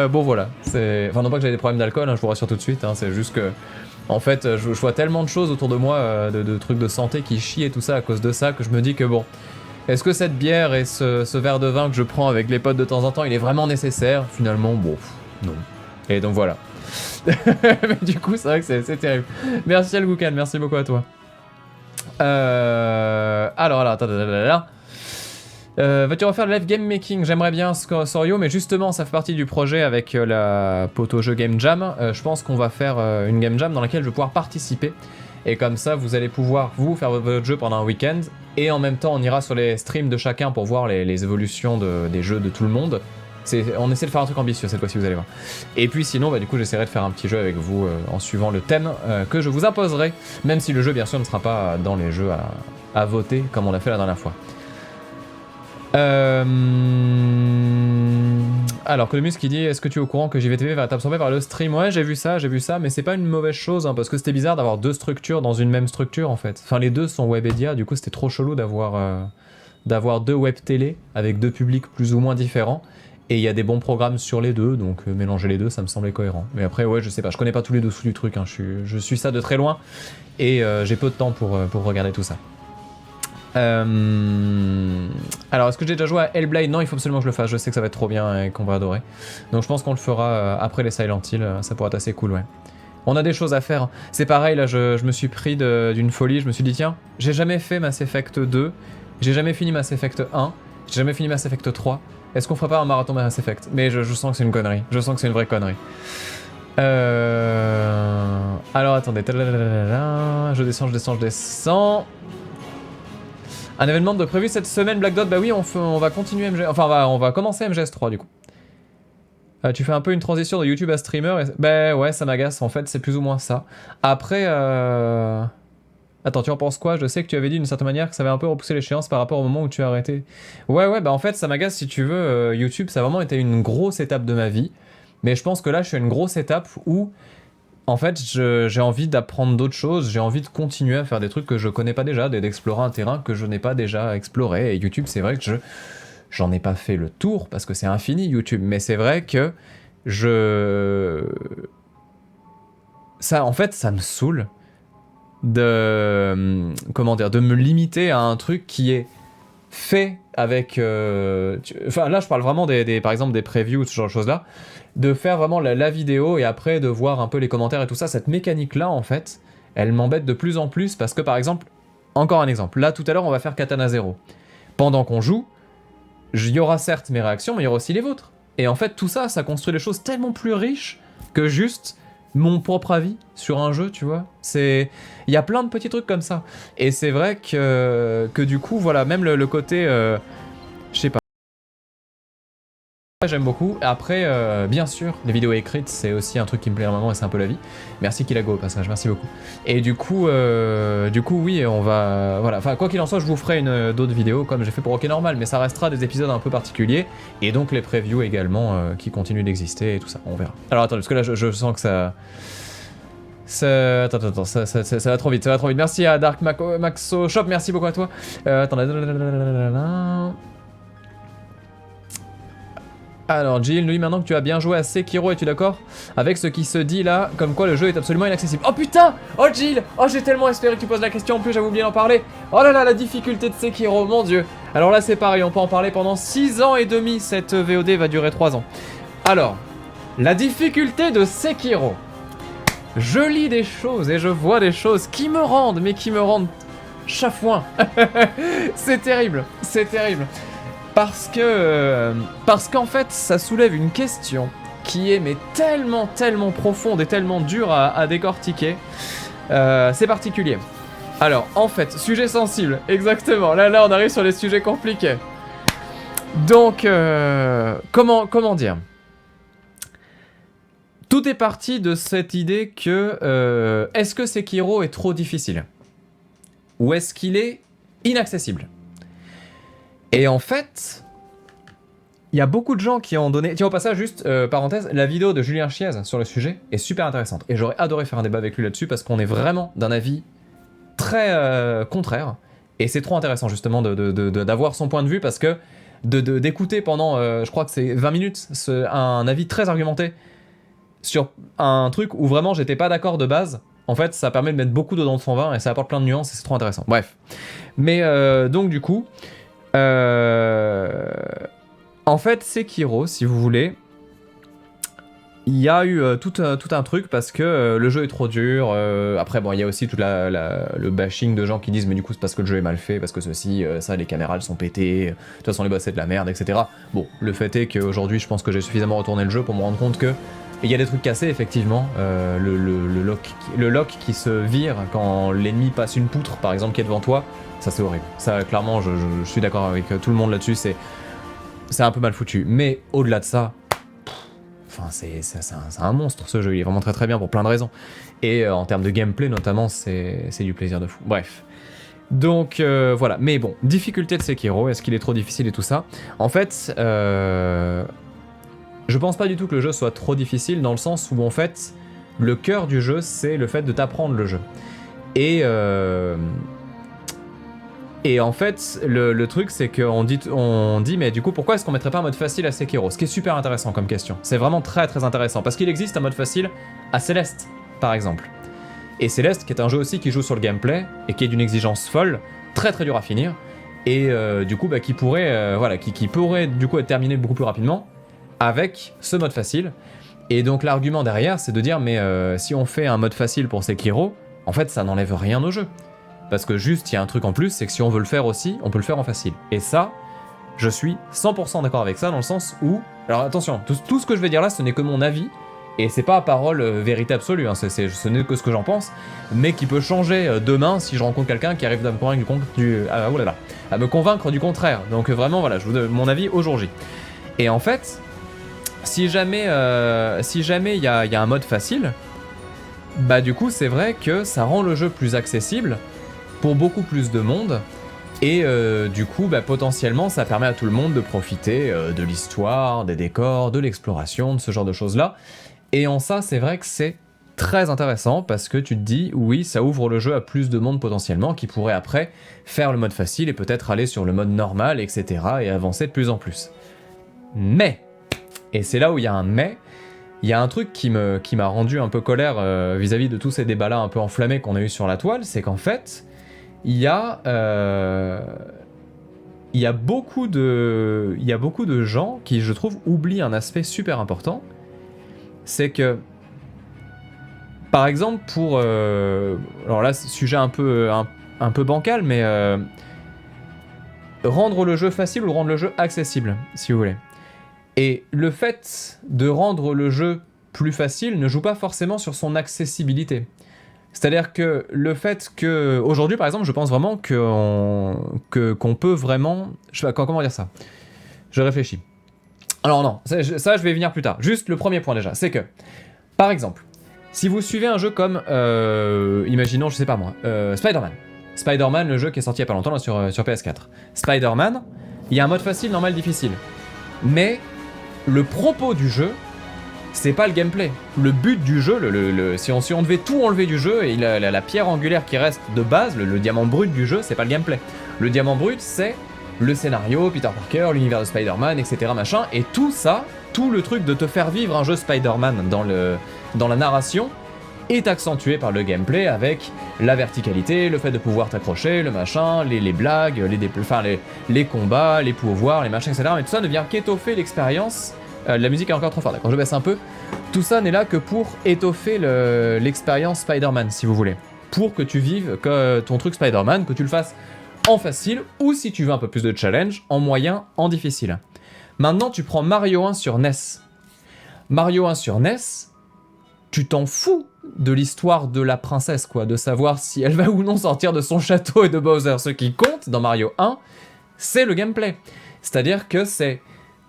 bon, voilà. Enfin, non pas que j'ai des problèmes d'alcool, hein, je vous rassure tout de suite. Hein, c'est juste que, en fait, je vois tellement de choses autour de moi, de trucs de santé qui chient et tout ça à cause de ça, que je me dis que bon, est-ce que cette bière et ce verre de vin que je prends avec les potes de temps en temps, il est vraiment nécessaire? Finalement, bon, non. Et donc voilà. Mais du coup, c'est vrai que c'est terrible. Merci Algoukan, merci beaucoup à toi. Alors, attends. Vas-tu refaire le live game making? J'aimerais bien, Sorio, mais justement, ça fait partie du projet avec la Poto Jeu Game Jam. Je pense qu'on va faire une game jam dans laquelle je vais pouvoir participer. Et comme ça, vous allez pouvoir, vous, faire votre jeu pendant un week-end. Et en même temps, on ira sur les streams de chacun pour voir les évolutions des jeux de tout le monde. On essaie de faire un truc ambitieux cette fois-ci, vous allez voir. Et puis sinon, bah, du coup, j'essaierai de faire un petit jeu avec vous en suivant le thème que je vous imposerai. Même si le jeu, bien sûr, ne sera pas dans les jeux à voter comme on l'a fait la dernière fois. Alors, Columus qui dit, est-ce que tu es au courant que JVTV va être absorbé par le stream? Ouais, j'ai vu ça, mais c'est pas une mauvaise chose, hein, parce que c'était bizarre d'avoir deux structures dans une même structure, en fait. Enfin, les deux sont Webedia, du coup, c'était trop chelou d'avoir deux web télé avec deux publics plus ou moins différents. Et il y a des bons programmes sur les deux, donc mélanger les deux, ça me semblait cohérent. Mais après, ouais, je sais pas, je connais pas tous les dessous du truc, hein, je suis ça de très loin, et j'ai peu de temps pour regarder tout ça. Alors, est-ce que j'ai déjà joué à Hellblade? Non, il faut absolument que je le fasse, je sais que ça va être trop bien et qu'on va adorer. Donc je pense qu'on le fera après les Silent Hill, ça pourrait être assez cool, ouais. On a des choses à faire. C'est pareil, là, je me suis pris d'une folie, je me suis dit, tiens, j'ai jamais fait Mass Effect 2, j'ai jamais fini Mass Effect 1, j'ai jamais fini Mass Effect 3. Est-ce qu'on ferait pas un marathon Mass Effect? Mais je sens que c'est une connerie, je sens que c'est une vraie connerie. Alors, attendez, je descends. Un événement de prévu cette semaine, Black Dot, bah oui, on va continuer MGS, enfin on va commencer MGS3 du coup. Tu fais un peu une transition de YouTube à streamer, et... bah ouais, ça m'agace, en fait, c'est plus ou moins ça. Après, attends, tu en penses quoi? Je sais que tu avais dit d'une certaine manière que ça avait un peu repoussé l'échéance par rapport au moment où tu as arrêté. Ouais, bah en fait, ça m'agace si tu veux, YouTube, ça a vraiment été une grosse étape de ma vie. Mais je pense que là, je suis à une grosse étape où... En fait, j'ai envie d'apprendre d'autres choses, j'ai envie de continuer à faire des trucs que je connais pas déjà, d'explorer un terrain que je n'ai pas déjà exploré. Et YouTube, c'est vrai que j'en ai pas fait le tour, parce que c'est infini YouTube, mais c'est vrai que ça, en fait, ça me saoule comment dire, de me limiter à un truc qui est fait avec... Enfin, là, je parle vraiment par exemple des previews, ce genre de choses-là, de faire vraiment la vidéo et après de voir un peu les commentaires et tout ça. Cette mécanique-là, en fait, elle m'embête de plus en plus parce que, par exemple, encore un exemple. Là, tout à l'heure, on va faire Katana Zero. Pendant qu'on joue, il y aura certes mes réactions, mais il y aura aussi les vôtres. Et en fait, tout ça, ça construit des choses tellement plus riches que juste mon propre avis sur un jeu, tu vois. Il y a plein de petits trucs comme ça. Et c'est vrai que du coup, voilà, même le côté... je sais pas. J'aime beaucoup. Après, bien sûr, les vidéos écrites, c'est aussi un truc qui me plaît énormément et c'est un peu la vie. Merci Kilago au passage, merci beaucoup. Et du coup, oui, on va... Voilà, enfin, quoi qu'il en soit, je vous ferai d'autres vidéos comme j'ai fait pour OK Normal, mais ça restera des épisodes un peu particuliers. Et donc les previews également qui continuent d'exister et tout ça, on verra. Alors attendez, parce que là, je sens que ça... Attends, ça va trop vite, Merci à Dark Maxo Shop, merci beaucoup à toi. Attendez... Alors, Jill nous dit maintenant que tu as bien joué à Sekiro, es-tu d'accord avec ce qui se dit là, comme quoi le jeu est absolument inaccessible? Oh putain! Oh Jill! Oh, j'ai tellement espéré que tu poses la question, en plus j'avais oublié d'en parler. Oh là là, la difficulté de Sekiro, mon dieu. Alors là, c'est pareil, on peut en parler pendant 6 ans et demi, cette VOD va durer 3 ans. Alors, la difficulté de Sekiro. Je lis des choses et je vois des choses qui me rendent chafouin. C'est terrible, c'est terrible. Parce qu'en fait, ça soulève une question qui est mais tellement profonde et tellement dure à décortiquer. C'est particulier. Alors, en fait, sujet sensible, exactement. Là, on arrive sur les sujets compliqués. Donc, comment dire? Tout est parti de cette idée que est-ce que Sekiro est trop difficile? Ou est-ce qu'il est inaccessible? Et en fait, il y a beaucoup de gens qui ont donné... Tiens, au passage, juste, parenthèse, la vidéo de Julien Chiez sur le sujet est super intéressante. Et j'aurais adoré faire un débat avec lui là-dessus parce qu'on est vraiment d'un avis très contraire. Et c'est trop intéressant, justement, d'avoir son point de vue parce que d'écouter pendant, je crois que c'est 20 minutes, un avis très argumenté sur un truc où vraiment j'étais pas d'accord de base. En fait, ça permet de mettre beaucoup d'eau dans son vin et ça apporte plein de nuances et c'est trop intéressant. Bref. Mais donc, du coup... En fait, Sekiro, si vous voulez, il y a eu tout un truc parce que le jeu est trop dur. Après, bon, il y a aussi tout le bashing de gens qui disent mais du coup c'est parce que le jeu est mal fait, parce que ceci, ça, les caméras elles sont pétées, de toute façon les boss c'est de la merde, etc. Bon, le fait est qu'aujourd'hui je pense que j'ai suffisamment retourné le jeu pour me rendre compte que il y a des trucs cassés effectivement. Le lock qui se vire quand l'ennemi passe une poutre par exemple qui est devant toi, ça c'est horrible. Ça clairement je suis d'accord avec tout le monde là-dessus, c'est un peu mal foutu. Mais au-delà de ça, enfin, c'est un monstre ce jeu, il est vraiment très très bien pour plein de raisons. Et en termes de gameplay notamment, c'est du plaisir de fou. Bref. Donc voilà, mais bon, difficulté de Sekiro, est-ce qu'il est trop difficile et tout ça? En fait, je pense pas du tout que le jeu soit trop difficile dans le sens où en fait, le cœur du jeu, c'est le fait de t'apprendre le jeu. Et en fait, le truc, c'est qu'on dit, mais du coup, pourquoi est-ce qu'on mettrait pas un mode facile à Sekiro? Ce qui est super intéressant comme question. C'est vraiment très très intéressant, parce qu'il existe un mode facile à Céleste, par exemple. Et Céleste, qui est un jeu aussi qui joue sur le gameplay, et qui est d'une exigence folle, très très dur à finir, et du coup, bah, qui pourrait du coup être terminé beaucoup plus rapidement, avec ce mode facile. Et donc l'argument derrière, c'est de dire, mais si on fait un mode facile pour Sekiro, en fait, ça n'enlève rien au jeu. Parce que juste, il y a un truc en plus, c'est que si on veut le faire aussi, on peut le faire en facile. Et ça, je suis 100% d'accord avec ça, dans le sens où... Alors attention, tout ce que je vais dire là, ce n'est que mon avis, et c'est pas parole vérité absolue, hein, ce n'est que ce que j'en pense, mais qui peut changer demain si je rencontre quelqu'un qui arrive à me convaincre à me convaincre du contraire. Donc vraiment, voilà, je vous donne mon avis au jour J. Et en fait, si jamais il y a un mode facile, bah du coup, c'est vrai que ça rend le jeu plus accessible, pour beaucoup plus de monde, et du coup, bah, potentiellement, ça permet à tout le monde de profiter de l'histoire, des décors, de l'exploration, de ce genre de choses-là. Et en ça, c'est vrai que c'est très intéressant, parce que tu te dis, oui, ça ouvre le jeu à plus de monde potentiellement, qui pourrait après faire le mode facile et peut-être aller sur le mode normal, etc., et avancer de plus en plus. Mais, et c'est là où il y a un mais, il y a un truc qui m'a rendu un peu colère vis-à-vis de tous ces débats-là un peu enflammés qu'on a eu sur la toile, c'est qu'en fait... Il y a beaucoup de gens qui, je trouve, oublient un aspect super important. C'est que, par exemple, alors là, c'est sujet un peu bancal, mais rendre le jeu facile ou rendre le jeu accessible, si vous voulez. Et le fait de rendre le jeu plus facile ne joue pas forcément sur son accessibilité. C'est-à-dire que le fait que... Aujourd'hui, par exemple, je pense vraiment qu'on peut vraiment... Comment dire ça? Je réfléchis. Alors non, ça, je vais y venir plus tard. Juste le premier point déjà, c'est que, par exemple, si vous suivez un jeu comme, imaginons, je sais pas moi, Spider-Man. Spider-Man, le jeu qui est sorti il y a pas longtemps là, sur PS4. Spider-Man, il y a un mode facile, normal, difficile. Mais le propos du jeu... c'est pas le gameplay. Le but du jeu, si on devait tout enlever du jeu, et la pierre angulaire qui reste de base, le diamant brut du jeu, c'est pas le gameplay. Le diamant brut, c'est le scénario, Peter Parker, l'univers de Spider-Man, etc. machin, et tout ça, tout le truc de te faire vivre un jeu Spider-Man dans la narration, est accentué par le gameplay avec la verticalité, le fait de pouvoir t'accrocher, le machin, les blagues, les combats, les pouvoirs, les machins, etc. Mais tout ça ne vient qu'étoffer l'expérience. La musique est encore trop forte, d'accord, je baisse un peu. Tout ça n'est là que pour étoffer l'expérience Spider-Man, si vous voulez. Pour que tu vives ton truc Spider-Man, que tu le fasses en facile, ou si tu veux un peu plus de challenge, en moyen, en difficile. Maintenant, tu prends Mario 1 sur NES. Mario 1 sur NES, tu t'en fous de l'histoire de la princesse, quoi, de savoir si elle va ou non sortir de son château et de Bowser. Ce qui compte dans Mario 1, c'est le gameplay. C'est-à-dire que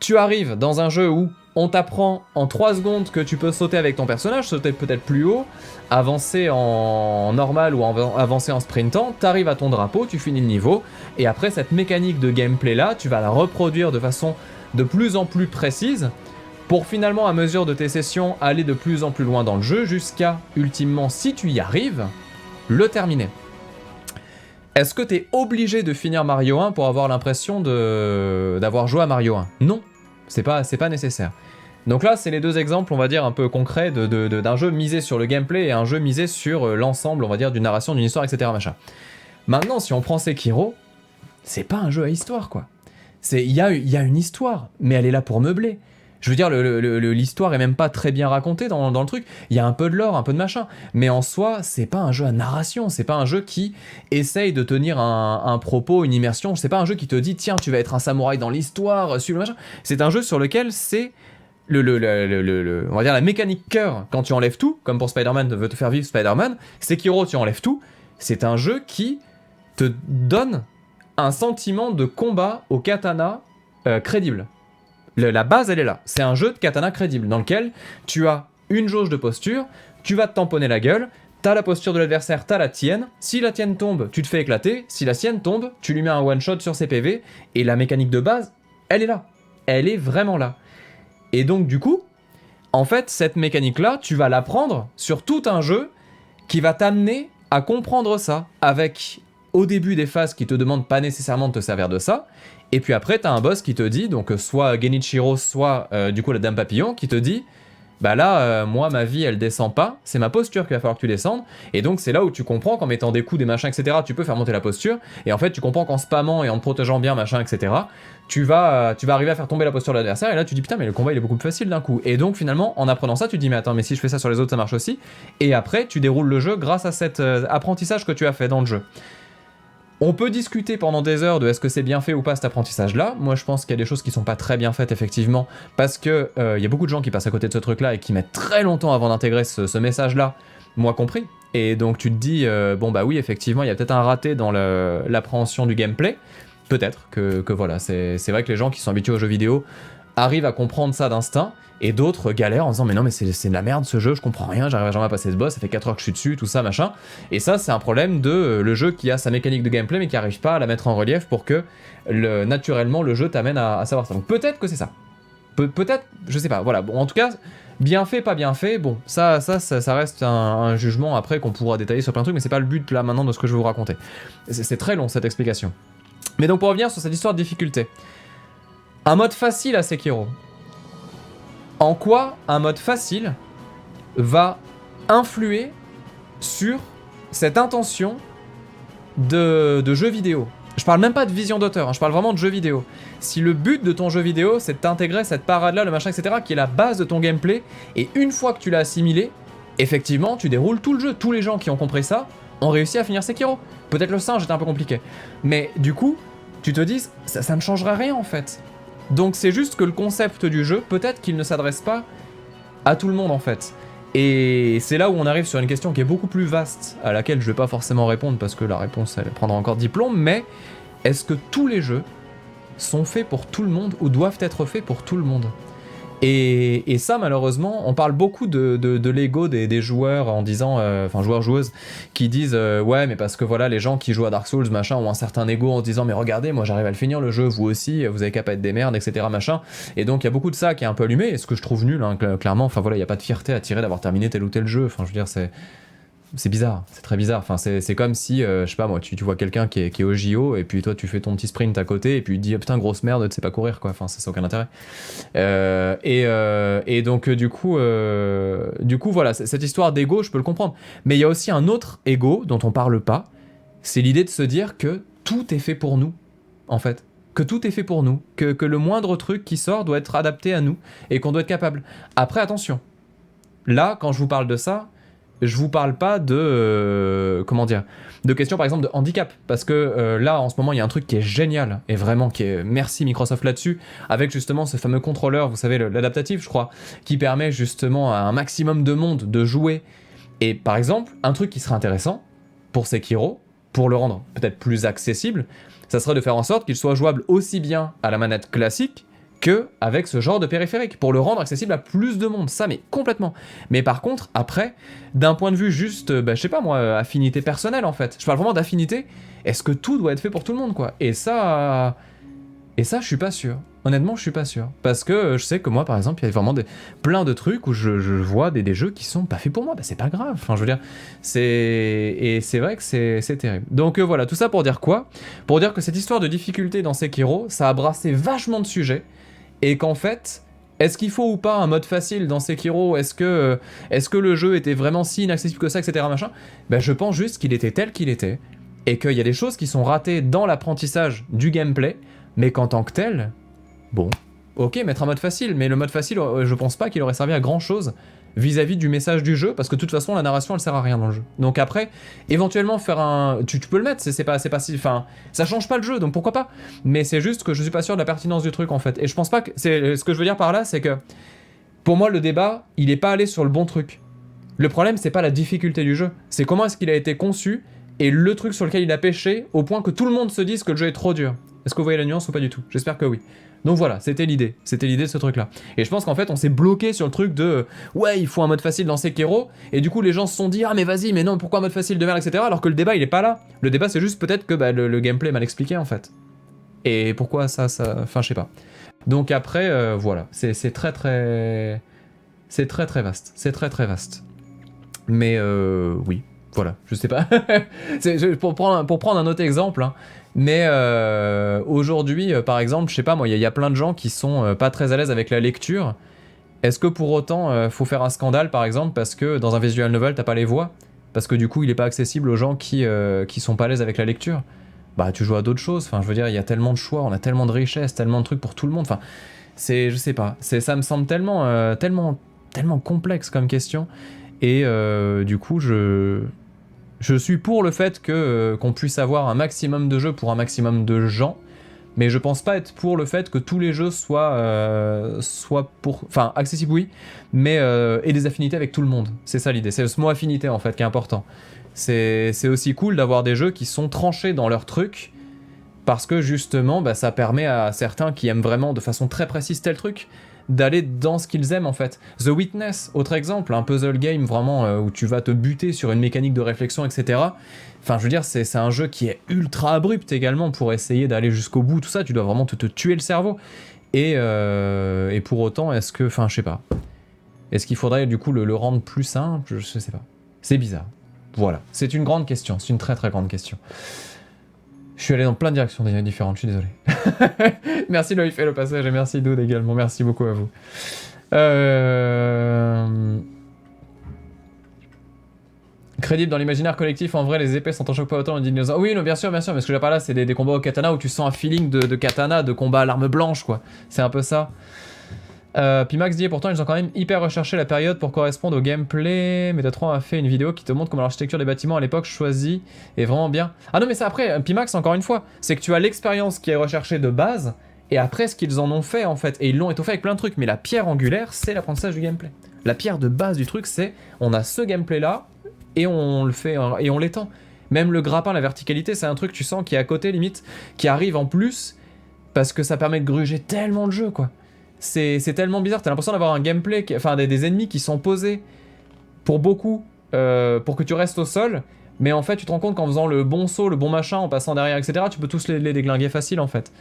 tu arrives dans un jeu où on t'apprend en 3 secondes que tu peux sauter avec ton personnage, sauter peut-être plus haut, avancer en normal ou avancer en sprintant, t'arrives à ton drapeau, tu finis le niveau, et après cette mécanique de gameplay là, tu vas la reproduire de façon de plus en plus précises, pour finalement, à mesure de tes sessions, aller de plus en plus loin dans le jeu, jusqu'à, ultimement, si tu y arrives, le terminer. Est-ce que t'es obligé de finir Mario 1 pour avoir l'impression d'avoir joué à Mario 1? Non, c'est pas nécessaire. Donc là, c'est les deux exemples, on va dire, un peu concrets d'un jeu misé sur le gameplay et un jeu misé sur l'ensemble, on va dire, d'une narration, d'une histoire, etc. Machin. Maintenant, si on prend Sekiro, c'est pas un jeu à histoire, quoi. Il y a une histoire, mais elle est là pour meubler. Je veux dire, l'histoire est même pas très bien racontée dans le truc. Il y a un peu de lore, un peu de machin. Mais en soi, c'est pas un jeu à narration. C'est pas un jeu qui essaye de tenir un propos, une immersion. C'est pas un jeu qui te dit, tiens, tu vas être un samouraï dans l'histoire, sur le machin. C'est un jeu sur lequel c'est on va dire la mécanique cœur. Quand tu enlèves tout, comme pour Spider-Man veut te faire vivre Spider-Man, Sekiro, tu enlèves tout. C'est un jeu qui te donne un sentiment de combat au katana crédible. La base, elle est là. C'est un jeu de katana crédible dans lequel tu as une jauge de posture, tu vas te tamponner la gueule, t'as la posture de l'adversaire, t'as la tienne. Si la tienne tombe, tu te fais éclater. Si la sienne tombe, tu lui mets un one-shot sur ses PV. Et la mécanique de base, elle est là. Elle est vraiment là. Et donc, du coup, en fait, cette mécanique-là, tu vas l'apprendre sur tout un jeu qui va t'amener à comprendre ça avec, au début, des phases qui te demandent pas nécessairement de te servir de ça. Et puis après, t'as un boss qui te dit, donc soit Genichiro, soit du coup la Dame Papillon, qui te dit, bah là, moi, ma vie, elle descend pas, c'est ma posture qu'il va falloir que tu descendes. Et donc, c'est là où tu comprends qu'en mettant des coups, des machins, etc., tu peux faire monter la posture. Et en fait, tu comprends qu'en spammant et en te protégeant bien, machin, etc., tu vas arriver à faire tomber la posture de l'adversaire. Et là, tu dis, putain, mais le combat, il est beaucoup plus facile d'un coup. Et donc, finalement, en apprenant ça, tu te dis, mais attends, mais si je fais ça sur les autres, ça marche aussi. Et après, tu déroules le jeu grâce à cet apprentissage que tu as fait dans le jeu. On peut discuter pendant des heures de est-ce que c'est bien fait ou pas cet apprentissage-là. Moi, je pense qu'il y a des choses qui sont pas très bien faites, effectivement, parce que y a beaucoup de gens qui passent à côté de ce truc-là et qui mettent très longtemps avant d'intégrer ce message-là, moi compris. Et donc, tu te dis, bon bah oui, effectivement, il y a peut-être un raté dans l'appréhension du gameplay. Peut-être que voilà, c'est vrai que les gens qui sont habitués aux jeux vidéo arrivent à comprendre ça d'instinct, et d'autres galèrent en disant mais non mais c'est de la merde ce jeu, je comprends rien, j'arrive jamais à passer ce boss, ça fait 4 heures que je suis dessus, tout ça machin. Et ça c'est un problème de le jeu qui a sa mécanique de gameplay mais qui arrive pas à la mettre en relief pour que naturellement le jeu t'amène à savoir ça. Donc peut-être que c'est ça. Peut-être, je sais pas, voilà. Bon, en tout cas, bien fait, pas bien fait, bon, ça reste un jugement après qu'on pourra détailler sur plein de trucs, mais c'est pas le but là maintenant de ce que je vais vous raconter. C'est très long cette explication. Mais donc pour revenir sur cette histoire de difficulté. Un mode facile à Sekiro. En quoi un mode facile va influer sur cette intention de jeu vidéo? Je parle même pas de vision d'auteur, hein, je parle vraiment de jeu vidéo. Si le but de ton jeu vidéo, c'est d'intégrer cette parade-là, le machin, etc., qui est la base de ton gameplay, et une fois que tu l'as assimilé, effectivement, tu déroules tout le jeu. Tous les gens qui ont compris ça ont réussi à finir Sekiro. Peut-être le singe était un peu compliqué. Mais du coup, tu te dis, ça ne changera rien en fait. Donc c'est juste que le concept du jeu, peut-être qu'il ne s'adresse pas à tout le monde en fait. Et c'est là où on arrive sur une question qui est beaucoup plus vaste, à laquelle je vais pas forcément répondre parce que la réponse elle prendra encore 10 plombs, mais est-ce que tous les jeux sont faits pour tout le monde ou doivent être faits pour tout le monde ? Et ça, malheureusement, on parle beaucoup de l'ego des joueurs en disant, enfin joueurs-joueuses, qui disent ouais, mais parce que voilà, les gens qui jouent à Dark Souls, machin, ont un certain ego en se disant, mais regardez, moi j'arrive à le finir le jeu, vous aussi, vous avez qu'à pas être des merdes, etc. machin. Et donc il y a beaucoup de ça qui est un peu allumé, et ce que je trouve nul, hein, clairement, enfin voilà, il n'y a pas de fierté à tirer d'avoir terminé tel ou tel jeu, enfin je veux dire, c'est bizarre, c'est très bizarre. Enfin, c'est comme si, je sais pas moi, tu vois quelqu'un qui est au JO et puis toi tu fais ton petit sprint à côté et puis tu dis putain grosse merde, tu sais pas courir quoi. Enfin, ça n'a aucun intérêt. Et donc du coup voilà, cette histoire d'ego, je peux le comprendre. Mais il y a aussi un autre ego dont on parle pas. C'est l'idée de se dire que tout est fait pour nous, en fait. Que tout est fait pour nous, que le moindre truc qui sort doit être adapté à nous et qu'on doit être capable. Après, attention. Là, quand je vous parle de ça, je vous parle pas de comment dire, de questions par exemple de handicap, parce que là en ce moment il y a un truc qui est génial et vraiment qui est, merci Microsoft là-dessus, avec justement ce fameux contrôleur, vous savez l'adaptatif je crois, qui permet justement à un maximum de monde de jouer. Et par exemple un truc qui serait intéressant pour Sekiro, pour le rendre peut-être plus accessible, ça serait de faire en sorte qu'il soit jouable aussi bien à la manette classique que avec ce genre de périphérique, pour le rendre accessible à plus de monde, ça mais complètement. Mais par contre, après, d'un point de vue juste, je sais pas moi, affinité personnelle en fait, je parle vraiment d'affinité, est-ce que tout doit être fait pour tout le monde quoi ? Et ça je suis pas sûr. Honnêtement, je suis pas sûr. Parce que je sais que moi, par exemple, il y a vraiment plein de trucs où je vois des jeux qui sont pas faits pour moi. Bah, c'est pas grave. Enfin, je veux dire, et c'est vrai que c'est terrible. Donc voilà, tout ça pour dire quoi? Pour dire que cette histoire de difficulté dans Sekiro, ça a brassé vachement de sujets. Et qu'en fait, est-ce qu'il faut ou pas un mode facile dans Sekiro? Est-ce que le jeu était vraiment si inaccessible que ça, etc. machin? Ben, je pense juste qu'il était tel qu'il était. Et qu'il y a des choses qui sont ratées dans l'apprentissage du gameplay. Mais qu'en tant que tel... Bon, ok, mettre un mode facile, mais le mode facile, je pense pas qu'il aurait servi à grand chose vis-à-vis du message du jeu, parce que de toute façon, la narration, elle sert à rien dans le jeu. Donc après, éventuellement faire un... Tu peux le mettre, c'est pas si... Enfin, ça change pas le jeu, donc pourquoi pas? Mais c'est juste que je suis pas sûr de la pertinence du truc, en fait. Et je pense pas que... Ce que je veux dire par là, c'est que... Pour moi, le débat, il est pas allé sur le bon truc. Le problème, c'est pas la difficulté du jeu, c'est comment est-ce qu'il a été conçu, et le truc sur lequel il a pêché, au point que tout le monde se dise que le jeu est trop dur. Est-ce que vous voyez la nuance ou pas du tout? J'espère que oui. Donc voilà, c'était l'idée de ce truc là. Et je pense qu'en fait on s'est bloqué sur le truc de ouais, il faut un mode facile dans Sekiro, et du coup les gens se sont dit ah mais vas-y, mais non, pourquoi un mode facile de merde, etc. Alors que le débat il est pas là. Le débat c'est juste peut-être que bah, le gameplay est mal expliqué en fait. Et pourquoi ça... Enfin je sais pas. Donc après voilà, c'est très vaste. C'est très vaste. Mais oui, voilà, je sais pas. Pour prendre un autre exemple, hein, mais aujourd'hui, par exemple, je sais pas moi, il y a plein de gens qui sont pas très à l'aise avec la lecture. Est-ce que pour autant, faut faire un scandale, par exemple, parce que dans un visual novel, t'as pas les voix? Parce que du coup, il est pas accessible aux gens qui sont pas à l'aise avec la lecture? Bah, tu joues à d'autres choses. Enfin, je veux dire, il y a tellement de choix, on a tellement de richesses, tellement de trucs pour tout le monde. Enfin, je sais pas. Ça me semble tellement complexe comme question. Et du coup, je suis pour le fait que qu'on puisse avoir un maximum de jeux pour un maximum de gens, mais je pense pas être pour le fait que tous les jeux soient accessibles, oui, mais aient des affinités avec tout le monde. C'est ça l'idée, c'est ce mot affinité en fait qui est important. C'est aussi cool d'avoir des jeux qui sont tranchés dans leur truc, parce que justement, bah, ça permet à certains qui aiment vraiment de façon très précise tel truc, d'aller dans ce qu'ils aiment en fait. The Witness, autre exemple, un puzzle game vraiment où tu vas te buter sur une mécanique de réflexion, etc. Enfin, je veux dire, c'est un jeu qui est ultra abrupt également pour essayer d'aller jusqu'au bout, tout ça, tu dois vraiment te tuer le cerveau. Et pour autant, est-ce que... Enfin, je sais pas. Est-ce qu'il faudrait du coup le rendre plus simple? Je sais pas. C'est bizarre. Voilà. C'est une grande question, c'est une très grande question. Je suis allé dans plein de directions différentes, je suis désolé. Merci Loïf et le passage, et merci Dude également, merci beaucoup à vous. Crédible dans l'imaginaire collectif, en vrai les épées sont en choc pas autant les dinosaures. Oui, non, bien sûr, mais ce que je veux dire par là, c'est des combats au katana où tu sens un feeling de katana, de combat à l'arme blanche, quoi. C'est un peu ça. Puis Max dit, et pourtant ils ont quand même hyper recherché la période pour correspondre au gameplay. Metatron a fait une vidéo qui te montre comment l'architecture des bâtiments à l'époque choisie est vraiment bien. Ah non mais ça après, Pimax encore une fois, c'est que tu as l'expérience qui est recherchée de base, et après ce qu'ils en ont fait en fait, et ils l'ont étoffé avec plein de trucs, mais la pierre angulaire c'est l'apprentissage du gameplay. La pierre de base du truc c'est, on a ce gameplay là, et on le fait, et on l'étend. Même le grappin, la verticalité, c'est un truc tu sens qui est à côté limite, qui arrive en plus, parce que ça permet de gruger tellement le jeu quoi. C'est tellement bizarre, t'as l'impression d'avoir un gameplay, enfin des ennemis qui sont posés pour beaucoup, pour que tu restes au sol, mais en fait tu te rends compte qu'en faisant le bon saut, le bon machin, en passant derrière, etc., tu peux tous les déglinguer facile en fait.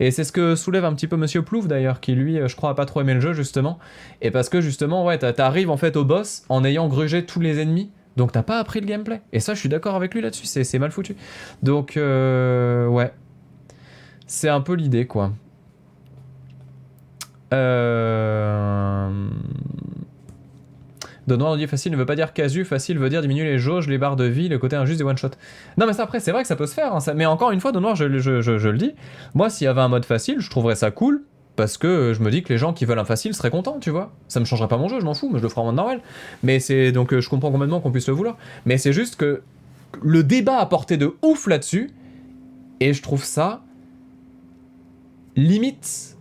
Et c'est ce que soulève un petit peu Monsieur Plouf d'ailleurs, qui lui, je crois, a pas trop aimé le jeu justement, et parce que justement, ouais, t'arrives en fait au boss en ayant grugé tous les ennemis, donc t'as pas appris le gameplay. Et ça, je suis d'accord avec lui là-dessus, c'est mal foutu. Donc, ouais. C'est un peu l'idée, quoi. Donnoir dit facile ne veut pas dire casu, facile veut dire diminuer les jauges, les barres de vie, le côté injuste des one-shot. Non mais ça après c'est vrai que ça peut se faire, hein, ça... mais encore une fois Donnoir je le dis, moi s'il y avait un mode facile je trouverais ça cool, parce que je me dis que les gens qui veulent un facile seraient contents, tu vois. Ça me changerait pas mon jeu, je m'en fous, mais je le ferai en mode normal. Mais c'est donc je comprends complètement qu'on puisse le vouloir, mais c'est juste que le débat a porté de ouf là-dessus, et je trouve ça limite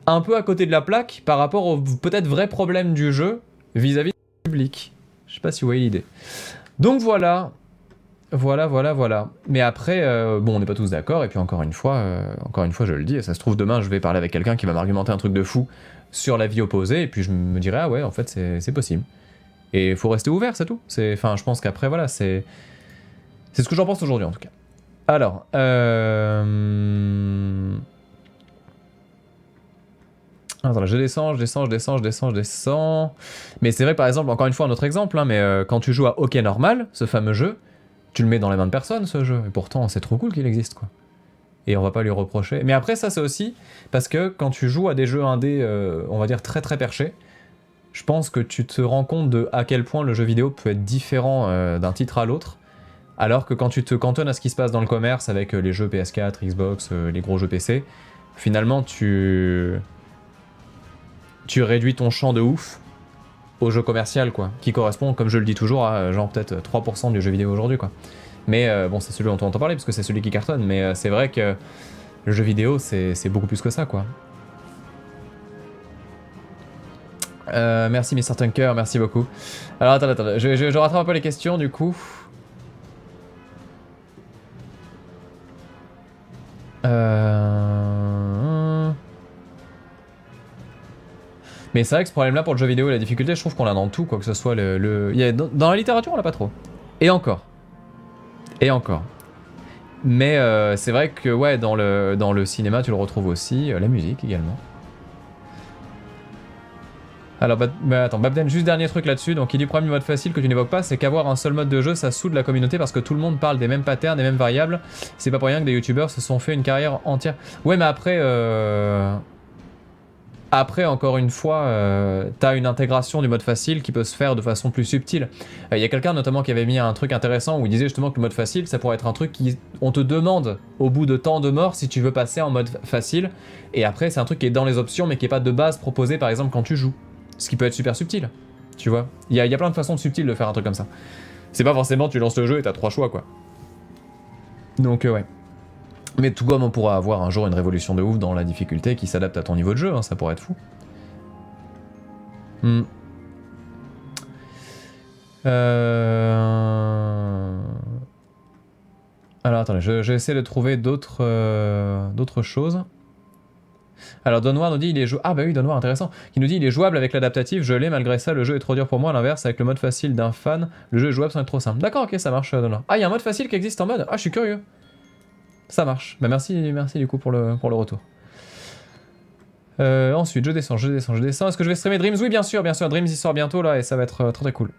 un peu à côté de la plaque par rapport au peut-être vrai problème du jeu vis-à-vis du public. Je sais pas si vous voyez l'idée. Donc voilà. Voilà. Mais après, bon, on n'est pas tous d'accord, et puis encore une fois, je le dis, ça se trouve demain je vais parler avec quelqu'un qui va m'argumenter un truc de fou sur la vie opposée, et puis je me dirai, ah ouais, en fait c'est possible. Et il faut rester ouvert, c'est tout. Enfin, je pense qu'après, voilà, c'est ce que j'en pense aujourd'hui en tout cas. Alors, Attends, je descends. Mais c'est vrai, par exemple, encore une fois, un autre exemple, hein, mais quand tu joues à Hockey Normal, ce fameux jeu, tu le mets dans les mains de personne, ce jeu. Et pourtant, c'est trop cool qu'il existe, quoi. Et on va pas lui reprocher. Mais après, ça, c'est aussi parce que quand tu joues à des jeux indés, on va dire très très perchés, je pense que tu te rends compte de à quel point le jeu vidéo peut être différent d'un titre à l'autre. Alors que quand tu te cantonnes à ce qui se passe dans le commerce avec les jeux PS4, Xbox, les gros jeux PC, finalement, tu réduis ton champ de ouf au jeu commercial, quoi, qui correspond, comme je le dis toujours, à genre peut-être 3% du jeu vidéo aujourd'hui, quoi. Mais bon, c'est celui dont on entend parler, parce que c'est celui qui cartonne, mais c'est vrai que le jeu vidéo, c'est beaucoup plus que ça, quoi. Merci Mr. Tunker, merci beaucoup. Alors attends, je rattrape un peu les questions, du coup. Mais c'est vrai que ce problème-là pour le jeu vidéo et la difficulté, je trouve qu'on l'a dans tout, quoi que ce soit dans la littérature, on l'a pas trop. Et encore. Mais c'est vrai que ouais, dans le cinéma, tu le retrouves aussi, la musique également. Alors, bah, attends, Babden, juste dernier truc là-dessus. Donc, il dit problème du mode facile que tu n'évoques pas, c'est qu'avoir un seul mode de jeu, ça soude la communauté parce que tout le monde parle des mêmes patterns, des mêmes variables. C'est pas pour rien que des youtubeurs se sont fait une carrière entière. Ouais, mais après, encore une fois, t'as une intégration du mode facile qui peut se faire de façon plus subtile. Il y a quelqu'un notamment qui avait mis un truc intéressant où il disait justement que le mode facile, ça pourrait être un truc on te demande au bout de tant de morts si tu veux passer en mode facile. Et après, c'est un truc qui est dans les options mais qui est pas de base proposé par exemple quand tu joues. Ce qui peut être super subtil, tu vois. Il y a plein de façons subtiles de faire un truc comme ça. C'est pas forcément tu lances le jeu et t'as 3 choix, quoi. Donc ouais. Mais tout comme on pourra avoir un jour une révolution de ouf dans la difficulté qui s'adapte à ton niveau de jeu, hein, ça pourrait être fou. Alors attendez, j'essaie de trouver d'autres choses. Alors Donnoir nous dit il est jouable. Ah bah oui, Donnoir, intéressant. Qui nous dit il est jouable avec l'adaptatif, je l'ai, malgré ça le jeu est trop dur pour moi. À l'inverse, avec le mode facile d'un fan, le jeu est jouable sans être trop simple. D'accord, ok, ça marche, Donnoir. Ah, il y a un mode facile qui existe en mode. Ah, je suis curieux. Ça marche. Bah merci du coup pour le retour. Ensuite, je descends. Est-ce que je vais streamer Dreams? Oui, bien sûr. Dreams il sort bientôt là et ça va être très cool.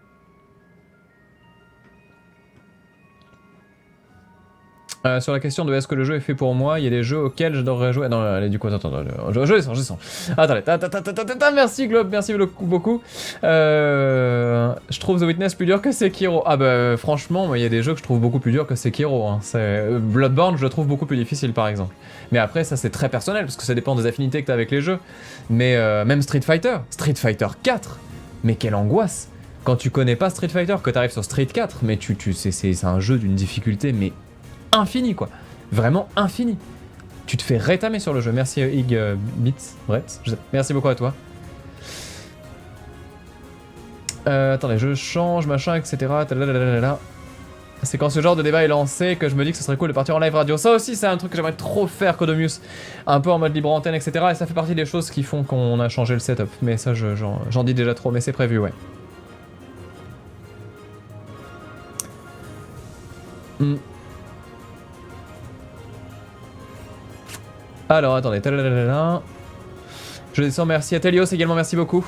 Sur la question de est-ce que le jeu est fait pour moi, il y a des jeux auxquels j'adorerais jouer. Non, allez, du coup, attends, je descends. Attendez, merci Globe, merci beaucoup. Je trouve The Witness plus dur que Sekiro. Ah bah, franchement, il y a des jeux que je trouve beaucoup plus durs que Sekiro. Hein. Bloodborne, je le trouve beaucoup plus difficile, par exemple. Mais après, ça c'est très personnel, parce que ça dépend des affinités que t'as avec les jeux. Mais même Street Fighter 4, mais quelle angoisse! Quand tu connais pas Street Fighter, que t'arrives sur Street 4, mais c'est un jeu d'une difficulté, mais infini, quoi. Vraiment infini. Tu te fais rétamer sur le jeu. Merci Ig Beats, Brett. Merci beaucoup à toi. Attendez, je change, machin, etc. C'est quand ce genre de débat est lancé que je me dis que ce serait cool de partir en live radio. Ça aussi, c'est un truc que j'aimerais trop faire, Codomius. Un peu en mode libre antenne, etc. Et ça fait partie des choses qui font qu'on a changé le setup. Mais ça, j'en dis déjà trop, mais c'est prévu, ouais. Alors, attendez. Je descends, merci à Telios également, merci beaucoup.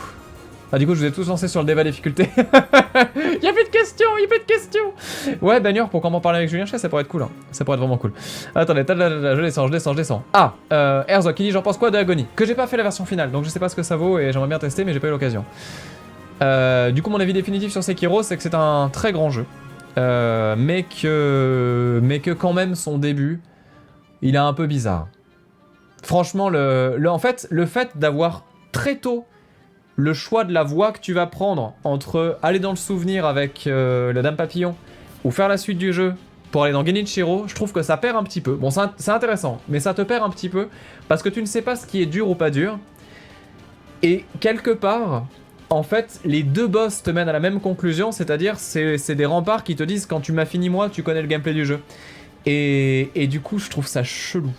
Ah, du coup, je vous ai tous lancé sur le débat difficulté. Y'a plus de questions. Ouais, Bagnure, pourquoi m'en parler avec Julien Chet, ça pourrait être cool. Hein. Ça pourrait être vraiment cool. Attendez, je descends. Ah, Herzog qui dit j'en pense quoi de Agony? Que j'ai pas fait la version finale, donc je sais pas ce que ça vaut et j'aimerais bien tester, mais j'ai pas eu l'occasion. Du coup, mon avis définitif sur Sekiro, c'est que c'est un très grand jeu. Mais que quand même, son début, il est un peu bizarre. Franchement, en fait, le fait d'avoir très tôt le choix de la voie que tu vas prendre entre aller dans le souvenir avec la Dame Papillon ou faire la suite du jeu pour aller dans Genichiro, je trouve que ça perd un petit peu. Bon, c'est intéressant, mais ça te perd un petit peu parce que tu ne sais pas ce qui est dur ou pas dur. Et quelque part, en fait, les deux boss te mènent à la même conclusion, c'est-à-dire c'est des remparts qui te disent quand tu m'as fini moi, tu connais le gameplay du jeu. Et du coup, je trouve ça chelou.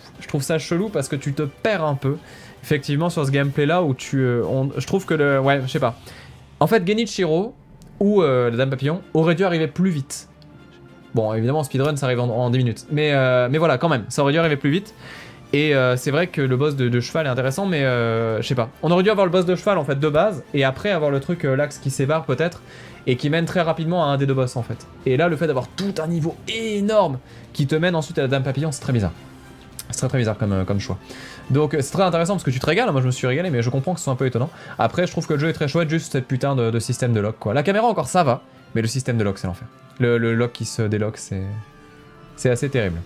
Parce que tu te perds un peu, effectivement, sur ce gameplay-là où je trouve que ouais, je sais pas. En fait, Genichiro ou la Dame Papillon aurait dû arriver plus vite. Bon, évidemment, en speedrun, ça arrive en 10 minutes. Mais voilà, quand même, ça aurait dû arriver plus vite. Et c'est vrai que le boss de cheval est intéressant, mais je sais pas. On aurait dû avoir le boss de cheval en fait de base, et après avoir le truc l'axe qui sépare peut-être, et qui mène très rapidement à un des deux boss en fait. Et là, le fait d'avoir tout un niveau énorme qui te mène ensuite à la Dame Papillon, c'est très bizarre. C'est très très bizarre comme choix. Donc c'est très intéressant parce que tu te régales, moi je me suis régalé, mais je comprends que ce soit un peu étonnant. Après, je trouve que le jeu est très chouette, juste cette putain de système de lock quoi. La caméra encore ça va, mais le système de lock c'est l'enfer. Le lock qui se délock, c'est assez terrible.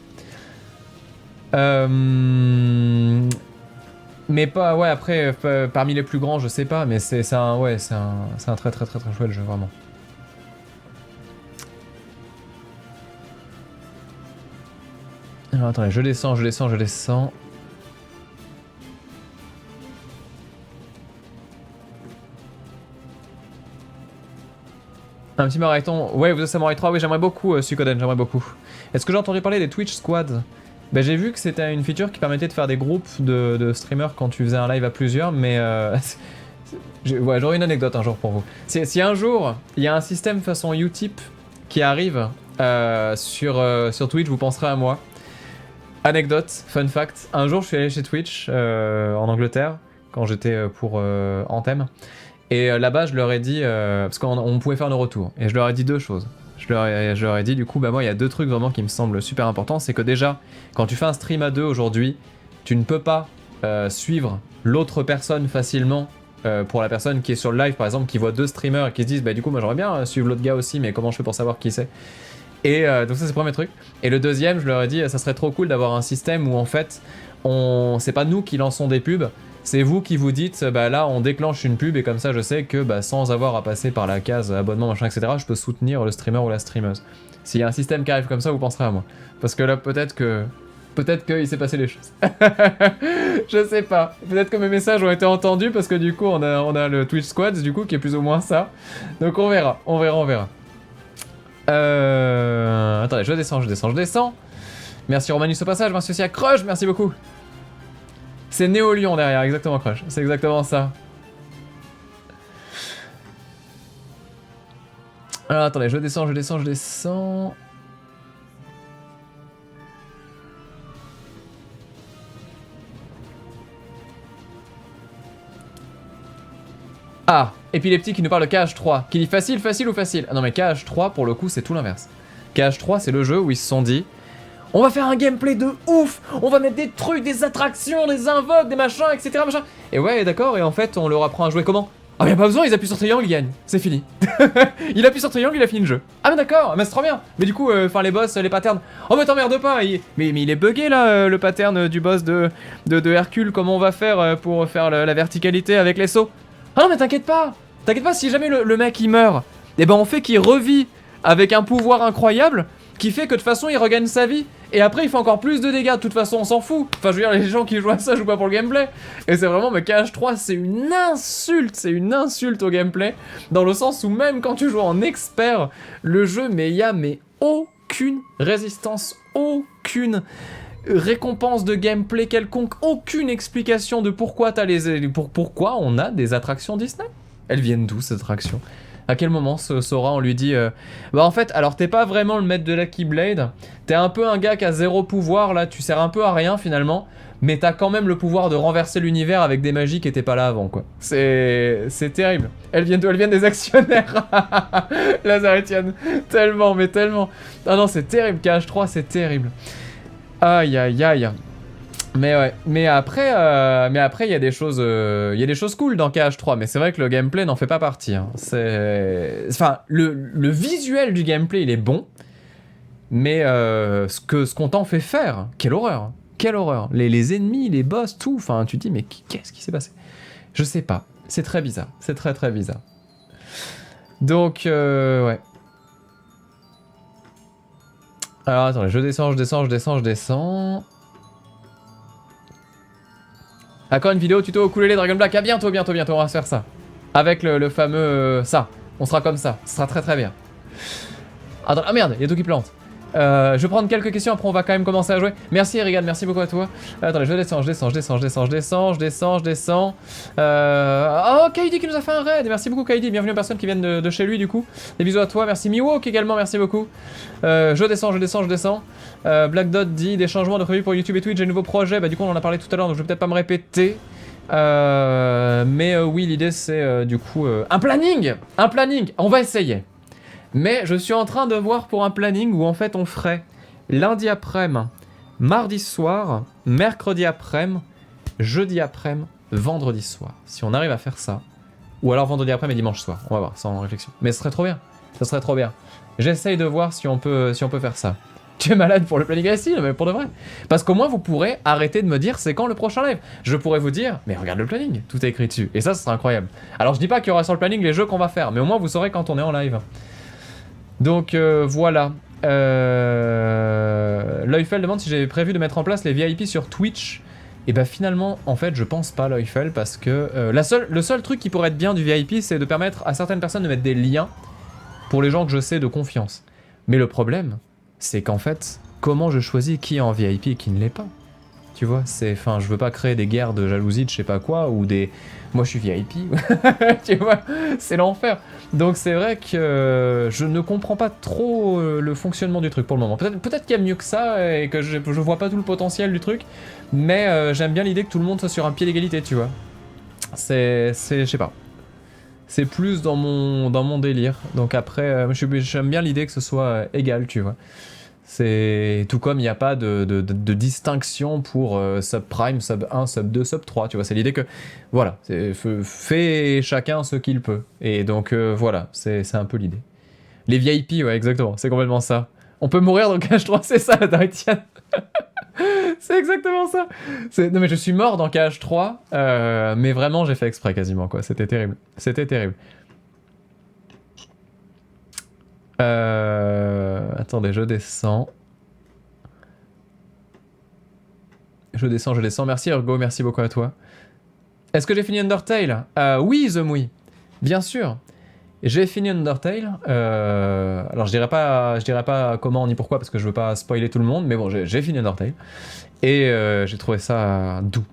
Mais pas, ouais, après, parmi les plus grands, je sais pas, mais c'est un très très très très chouette jeu, vraiment. Alors attendez, je descends. Un petit marathon, ouais, vous êtes Samurai 3, oui, j'aimerais beaucoup, Suikoden, j'aimerais beaucoup. Est-ce que j'ai entendu parler des Twitch Squads? Bah j'ai vu que c'était une feature qui permettait de faire des groupes de streamers quand tu faisais un live à plusieurs, mais ouais, j'aurai une anecdote un jour pour vous. Si un jour, il y a un système façon Utip qui arrive sur Twitch, vous penserez à moi. Anecdote, fun fact, un jour je suis allé chez Twitch en Angleterre, quand j'étais pour Anthem, et là-bas je leur ai dit, parce qu'on pouvait faire nos retours, et je leur ai dit deux choses. Je leur ai dit, du coup, bah moi, il y a deux trucs vraiment qui me semblent super importants. C'est que déjà, quand tu fais un stream à deux aujourd'hui, tu ne peux pas suivre l'autre personne facilement. Pour la personne qui est sur le live, par exemple, qui voit deux streamers et qui se disent, bah du coup, moi j'aimerais bien suivre l'autre gars aussi, mais comment je fais pour savoir qui c'est? Et donc ça, c'est le premier truc. Et le deuxième, je leur ai dit, ça serait trop cool d'avoir un système où en fait, c'est pas nous qui lançons des pubs. C'est vous qui vous dites, bah là on déclenche une pub et comme ça je sais que bah, sans avoir à passer par la case abonnement machin etc, je peux soutenir le streamer ou la streameuse. S'il y a un système qui arrive comme ça, vous penserez à moi. Parce que là peut-être qu'il s'est passé les choses. Je sais pas. Peut-être que mes messages ont été entendus parce que du coup on a le Twitch Squads du coup qui est plus ou moins ça. Donc on verra. Attendez, je descends. Merci Romanus au passage, merci aussi à Crush, merci beaucoup. C'est Néo-Lion derrière, exactement Crush, c'est exactement ça. Alors attendez, je descends. Ah, Épileptique qui nous parle de KH3, qui dit facile ou facile. Ah non mais KH3 pour le coup c'est tout l'inverse. KH3 c'est le jeu où ils se sont dit, on va faire un gameplay de ouf, on va mettre des trucs, des attractions, des invoques, des machins, etc. Machin. Et ouais, d'accord, et en fait, on leur apprend à jouer comment? Ah, mais y a pas besoin, ils appuient sur triangle, ils gagnent. C'est fini. Il appuie sur triangle, il a fini le jeu. Ah, mais d'accord, mais c'est trop bien. Mais du coup, les boss, les patterns. Oh, mais t'emmerdes pas. Mais il est bugué là, le pattern du boss de Hercule. Comment on va faire pour faire la verticalité avec les sauts? Ah, non, mais t'inquiète pas, si jamais le mec il meurt, et ben on fait qu'il revit avec un pouvoir incroyable qui fait que de toute façon il regagne sa vie. Et après il fait encore plus de dégâts, de toute façon on s'en fout. Enfin je veux dire, les gens qui jouent à ça jouent pas pour le gameplay. Et c'est vraiment, mais KH3 c'est une insulte au gameplay. Dans le sens où même quand tu joues en expert, le jeu, mais il y a aucune résistance, aucune récompense de gameplay quelconque, aucune explication de pourquoi pourquoi on a des attractions Disney. Elles viennent d'où ces attractions? À quel moment Sora on lui dit bah en fait alors t'es pas vraiment le maître de la Keyblade, t'es un peu un gars qui a zéro pouvoir là, tu sers un peu à rien finalement, mais t'as quand même le pouvoir de renverser l'univers avec des magies qui étaient pas là avant quoi. C'est terrible. Elles viennent des actionnaires. Lazaretienne. Tellement, mais tellement. Ah non c'est terrible, KH3 c'est terrible. Aïe aïe aïe. Mais ouais, mais après il y a des choses cool dans KH3, mais c'est vrai que le gameplay n'en fait pas partie. Hein. Enfin, le visuel du gameplay il est bon, mais ce qu'on t'en fait faire, quelle horreur, les ennemis, les boss, tout. Enfin, tu te dis mais qu'est-ce qui s'est passé? Je sais pas. C'est très bizarre. C'est très très bizarre. Donc ouais. Alors attendez, je descends. Encore une vidéo tuto ukulélé Dragon Black. Ah bientôt, on va se faire ça. Avec le fameux ça. On sera comme ça. Ce sera très très bien. Attends, ah merde, il y a tout qui plante. Je vais prendre quelques questions, après on va quand même commencer à jouer. Merci Erigan, merci beaucoup à toi. Attendez, je descends. Oh, Kaidi qui nous a fait un raid. Merci beaucoup Kaidi, bienvenue aux personnes qui viennent de chez lui du coup. Des bisous à toi, merci Miwok également, merci beaucoup. Je descends. Black Dot dit des changements de prévus pour YouTube et Twitch, j'ai un nouveau projet. Bah du coup on en a parlé tout à l'heure, donc je vais peut-être pas me répéter. Mais oui, l'idée c'est du coup un planning, on va essayer. Mais je suis en train de voir pour un planning où en fait on ferait lundi après-midi, mardi soir, mercredi après-midi, jeudi après-midi, vendredi soir. Si on arrive à faire ça, ou alors vendredi après-midi et dimanche soir, on va voir, sans réflexion. Mais ce serait trop bien, ça serait trop bien. J'essaye de voir si on peut faire ça. Tu es malade pour le planning ici, mais pour de vrai. Parce qu'au moins vous pourrez arrêter de me dire c'est quand le prochain live. Je pourrais vous dire, mais regarde le planning, tout est écrit dessus. Et ça, ce serait incroyable. Alors je dis pas qu'il y aura sur le planning les jeux qu'on va faire, mais au moins vous saurez quand on est en live. Donc voilà. L'Oifel demande si j'avais prévu de mettre en place les VIP sur Twitch. Et bah finalement, en fait, je pense pas l'Oifel parce que le seul truc qui pourrait être bien du VIP, c'est de permettre à certaines personnes de mettre des liens pour les gens que je sais de confiance. Mais le problème, c'est qu'en fait, comment je choisis qui est en VIP et qui ne l'est pas? Tu vois, enfin, je veux pas créer des guerres de jalousie de je sais pas quoi, ou des... Moi je suis VIP, tu vois, c'est l'enfer. Donc c'est vrai que je ne comprends pas trop le fonctionnement du truc pour le moment. Peut-être qu'il y a mieux que ça et que je vois pas tout le potentiel du truc, mais j'aime bien l'idée que tout le monde soit sur un pied d'égalité, tu vois. Je sais pas. C'est plus dans mon délire. Donc après, j'aime bien l'idée que ce soit égal, tu vois. C'est tout comme il n'y a pas de distinction pour subprime, sub 1, sub 2, sub 3, tu vois, c'est l'idée que, voilà, fait chacun ce qu'il peut. Et donc voilà, c'est un peu l'idée. Les VIP, ouais, exactement, c'est complètement ça. On peut mourir dans KH3, c'est ça, Daritian. C'est exactement ça. Non mais je suis mort dans KH3, mais vraiment j'ai fait exprès quasiment, quoi, c'était terrible. C'était terrible. Attendez, je descends. Je descends. Merci Ergo, merci beaucoup à toi. Est-ce que j'ai fini Undertale? Oui, The Mouy. Bien sûr. J'ai fini Undertale. Alors je dirais pas comment ni pourquoi parce que je veux pas spoiler tout le monde, mais bon, j'ai fini Undertale. Et j'ai trouvé ça doux.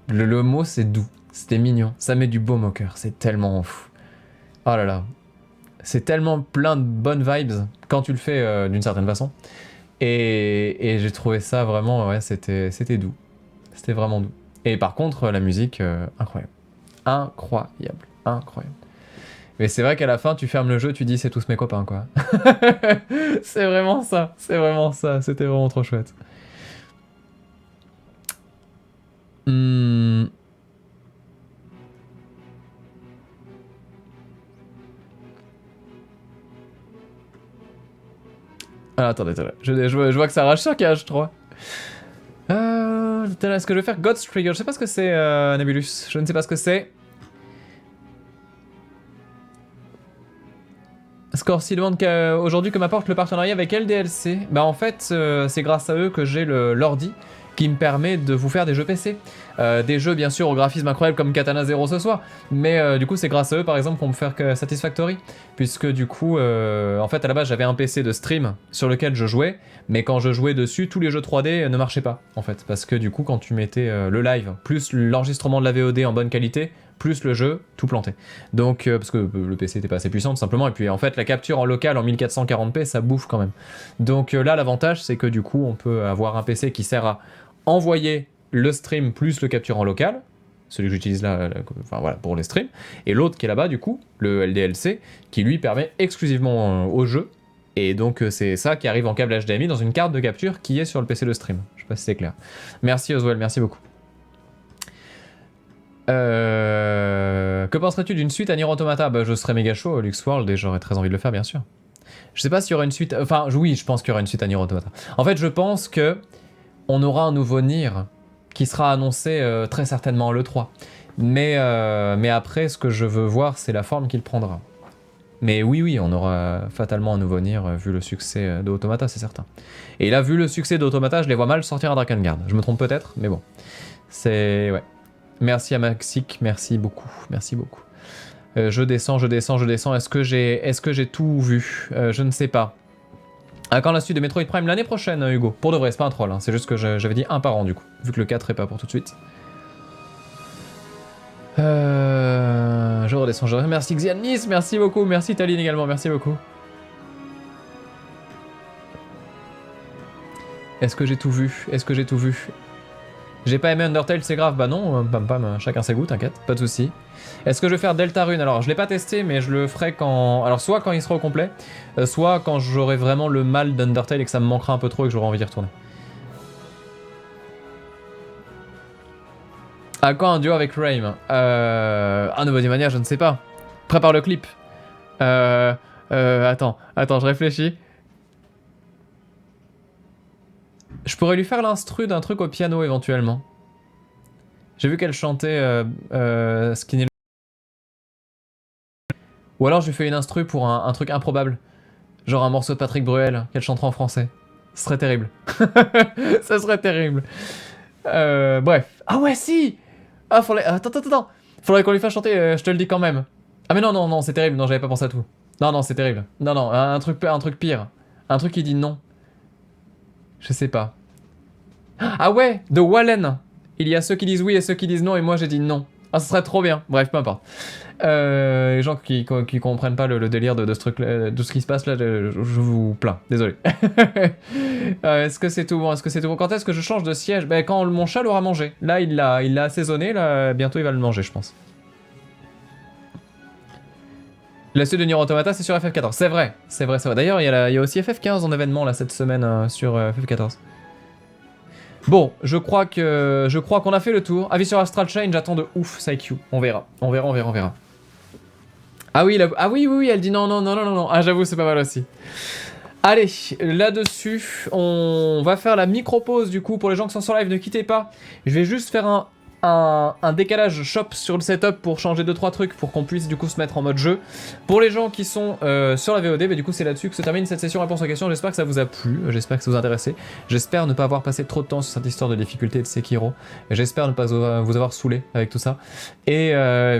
Le mot c'est doux. C'était mignon. Ça met du baume au cœur. C'est tellement fou. Oh là là. C'est tellement plein de bonnes vibes quand tu le fais d'une certaine façon. Et j'ai trouvé ça vraiment, ouais, c'était doux. C'était vraiment doux. Et par contre, la musique, incroyable. Incroyable. Mais c'est vrai qu'à la fin, tu fermes le jeu, tu dis c'est tous mes copains, quoi. C'est vraiment ça. C'était vraiment trop chouette. Ah, attendez. Je vois que ça rage sur KH3. Est-ce que je vais faire God's Trigger? Je sais pas ce que c'est, Nebulus. Je ne sais pas ce que c'est. Scorcy demande aujourd'hui que m'apporte le partenariat avec LDLC. Bah en fait, c'est grâce à eux que j'ai l'ordi qui me permet de vous faire des jeux PC. Des jeux bien sûr au graphisme incroyable comme Katana Zero ce soir, mais du coup c'est grâce à eux par exemple qu'on me faire que Satisfactory, puisque du coup en fait à la base j'avais un PC de stream sur lequel je jouais, mais quand je jouais dessus tous les jeux 3D ne marchaient pas en fait, parce que du coup quand tu mettais le live plus l'enregistrement de la VOD en bonne qualité plus le jeu, tout planté. Donc, parce que le PC était pas assez puissant tout simplement, et puis en fait la capture en local en 1440p ça bouffe quand même. Donc là l'avantage c'est que du coup on peut avoir un PC qui sert à envoyer le stream plus le capture en local, celui que j'utilise là, enfin voilà, pour les streams, et l'autre qui est là-bas du coup, le LDLC, qui lui permet exclusivement au jeu, et donc c'est ça qui arrive en câble HDMI dans une carte de capture qui est sur le PC de stream. Je sais pas si c'est clair. Merci Oswald, merci beaucoup. Que penserais-tu d'une suite à Nier Automata? Bah je serais méga chaud, Luxworld, et j'aurais très envie de le faire bien sûr. Je sais pas s'il y aura une suite, enfin oui, je pense qu'il y aura une suite à Nier Automata. En fait je pense que on aura un nouveau Nier qui sera annoncé très certainement le 3. Mais après, ce que je veux voir, c'est la forme qu'il prendra. Mais oui, on aura fatalement un nouveau Nier vu le succès d'Automata, c'est certain. Et là, vu le succès d'Automata, je les vois mal sortir à Drakengard. Je me trompe peut-être, mais bon. C'est... ouais. Merci à Maxic, merci beaucoup. Je descends. Est-ce que j'ai tout vu? Je ne sais pas. À quand la suite de Metroid Prime? L'année prochaine, Hugo. Pour de vrai, c'est pas un troll, hein. C'est juste que j'avais dit un par an du coup, vu que le 4 est pas pour tout de suite. Je redescends, je remercie Xianis, merci beaucoup, merci Taline également, merci beaucoup. Est-ce que j'ai tout vu? Est-ce que j'ai tout vu? J'ai pas aimé Undertale, c'est grave? Bah non, pam pam, chacun ses goûts, t'inquiète, pas de soucis. Est-ce que je vais faire Deltarune? Alors je l'ai pas testé, mais je le ferai quand... Alors soit quand il sera au complet, soit quand j'aurai vraiment le mal d'Undertale et que ça me manquera un peu trop et que j'aurai envie d'y retourner. À quand un duo avec Rayme? Un Nobody Mania, je ne sais pas. Prépare le clip. Attends, je réfléchis. Je pourrais lui faire l'instru d'un truc au piano éventuellement. J'ai vu qu'elle chantait Skinny. Ou alors je lui fais une instru pour un truc improbable. Genre un morceau de Patrick Bruel qu'elle chantera en français. Ce serait terrible. Ça serait terrible. Bref. Ah ouais, si! Ah, Attends. Faudrait qu'on lui fasse chanter, je te le dis quand même. Ah mais non, c'est terrible. Non, j'avais pas pensé à tout. Non, c'est terrible. Non, un truc pire. Un truc qui dit non. Je sais pas. Ah ouais, de Wallen. Il y a ceux qui disent oui et ceux qui disent non, et moi j'ai dit non. Ah, ce serait trop bien. Bref, peu importe. Les gens qui comprennent pas le délire de ce truc, de ce qui se passe là, je vous plains. Désolé. Est-ce que c'est tout bon? Quand est-ce que je change de siège? Ben, quand mon chat l'aura mangé. Là, il l'a assaisonné. Là, bientôt, il va le manger, je pense. La suite de Nier Automata, c'est sur FF14. C'est vrai. D'ailleurs, il y a aussi FF15 en événement là cette semaine sur FF14. Bon, je crois qu'on a fait le tour. Avis sur Astral Chain, j'attends de ouf Saikyu. On verra. Ah oui, elle dit non. Ah, j'avoue, c'est pas mal aussi. Allez, là-dessus, on va faire la micro-pause du coup. Pour les gens qui sont sur live, ne quittez pas. Je vais juste faire un décalage shop sur le setup pour changer 2-3 trucs pour qu'on puisse du coup se mettre en mode jeu. Pour les gens qui sont sur la VOD, bah, du coup c'est là-dessus que se termine cette session réponse aux questions. J'espère que ça vous a plu, j'espère que ça vous a intéressé. J'espère ne pas avoir passé trop de temps sur cette histoire de difficulté de Sekiro. J'espère ne pas vous avoir saoulé avec tout ça. Et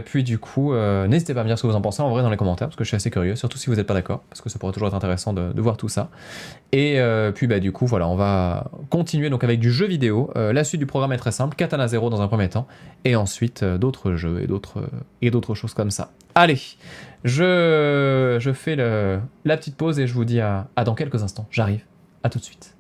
puis du coup, n'hésitez pas à me dire ce que vous en pensez en vrai dans les commentaires, parce que je suis assez curieux, surtout si vous n'êtes pas d'accord, parce que ça pourrait toujours être intéressant de voir tout ça. Et puis bah du coup voilà, on va continuer donc avec du jeu vidéo. La suite du programme est très simple, Katana Zero dans un premier temps, et ensuite d'autres jeux et d'autres choses comme ça. Allez, je fais la petite pause et je vous dis à dans quelques instants. J'arrive, à tout de suite.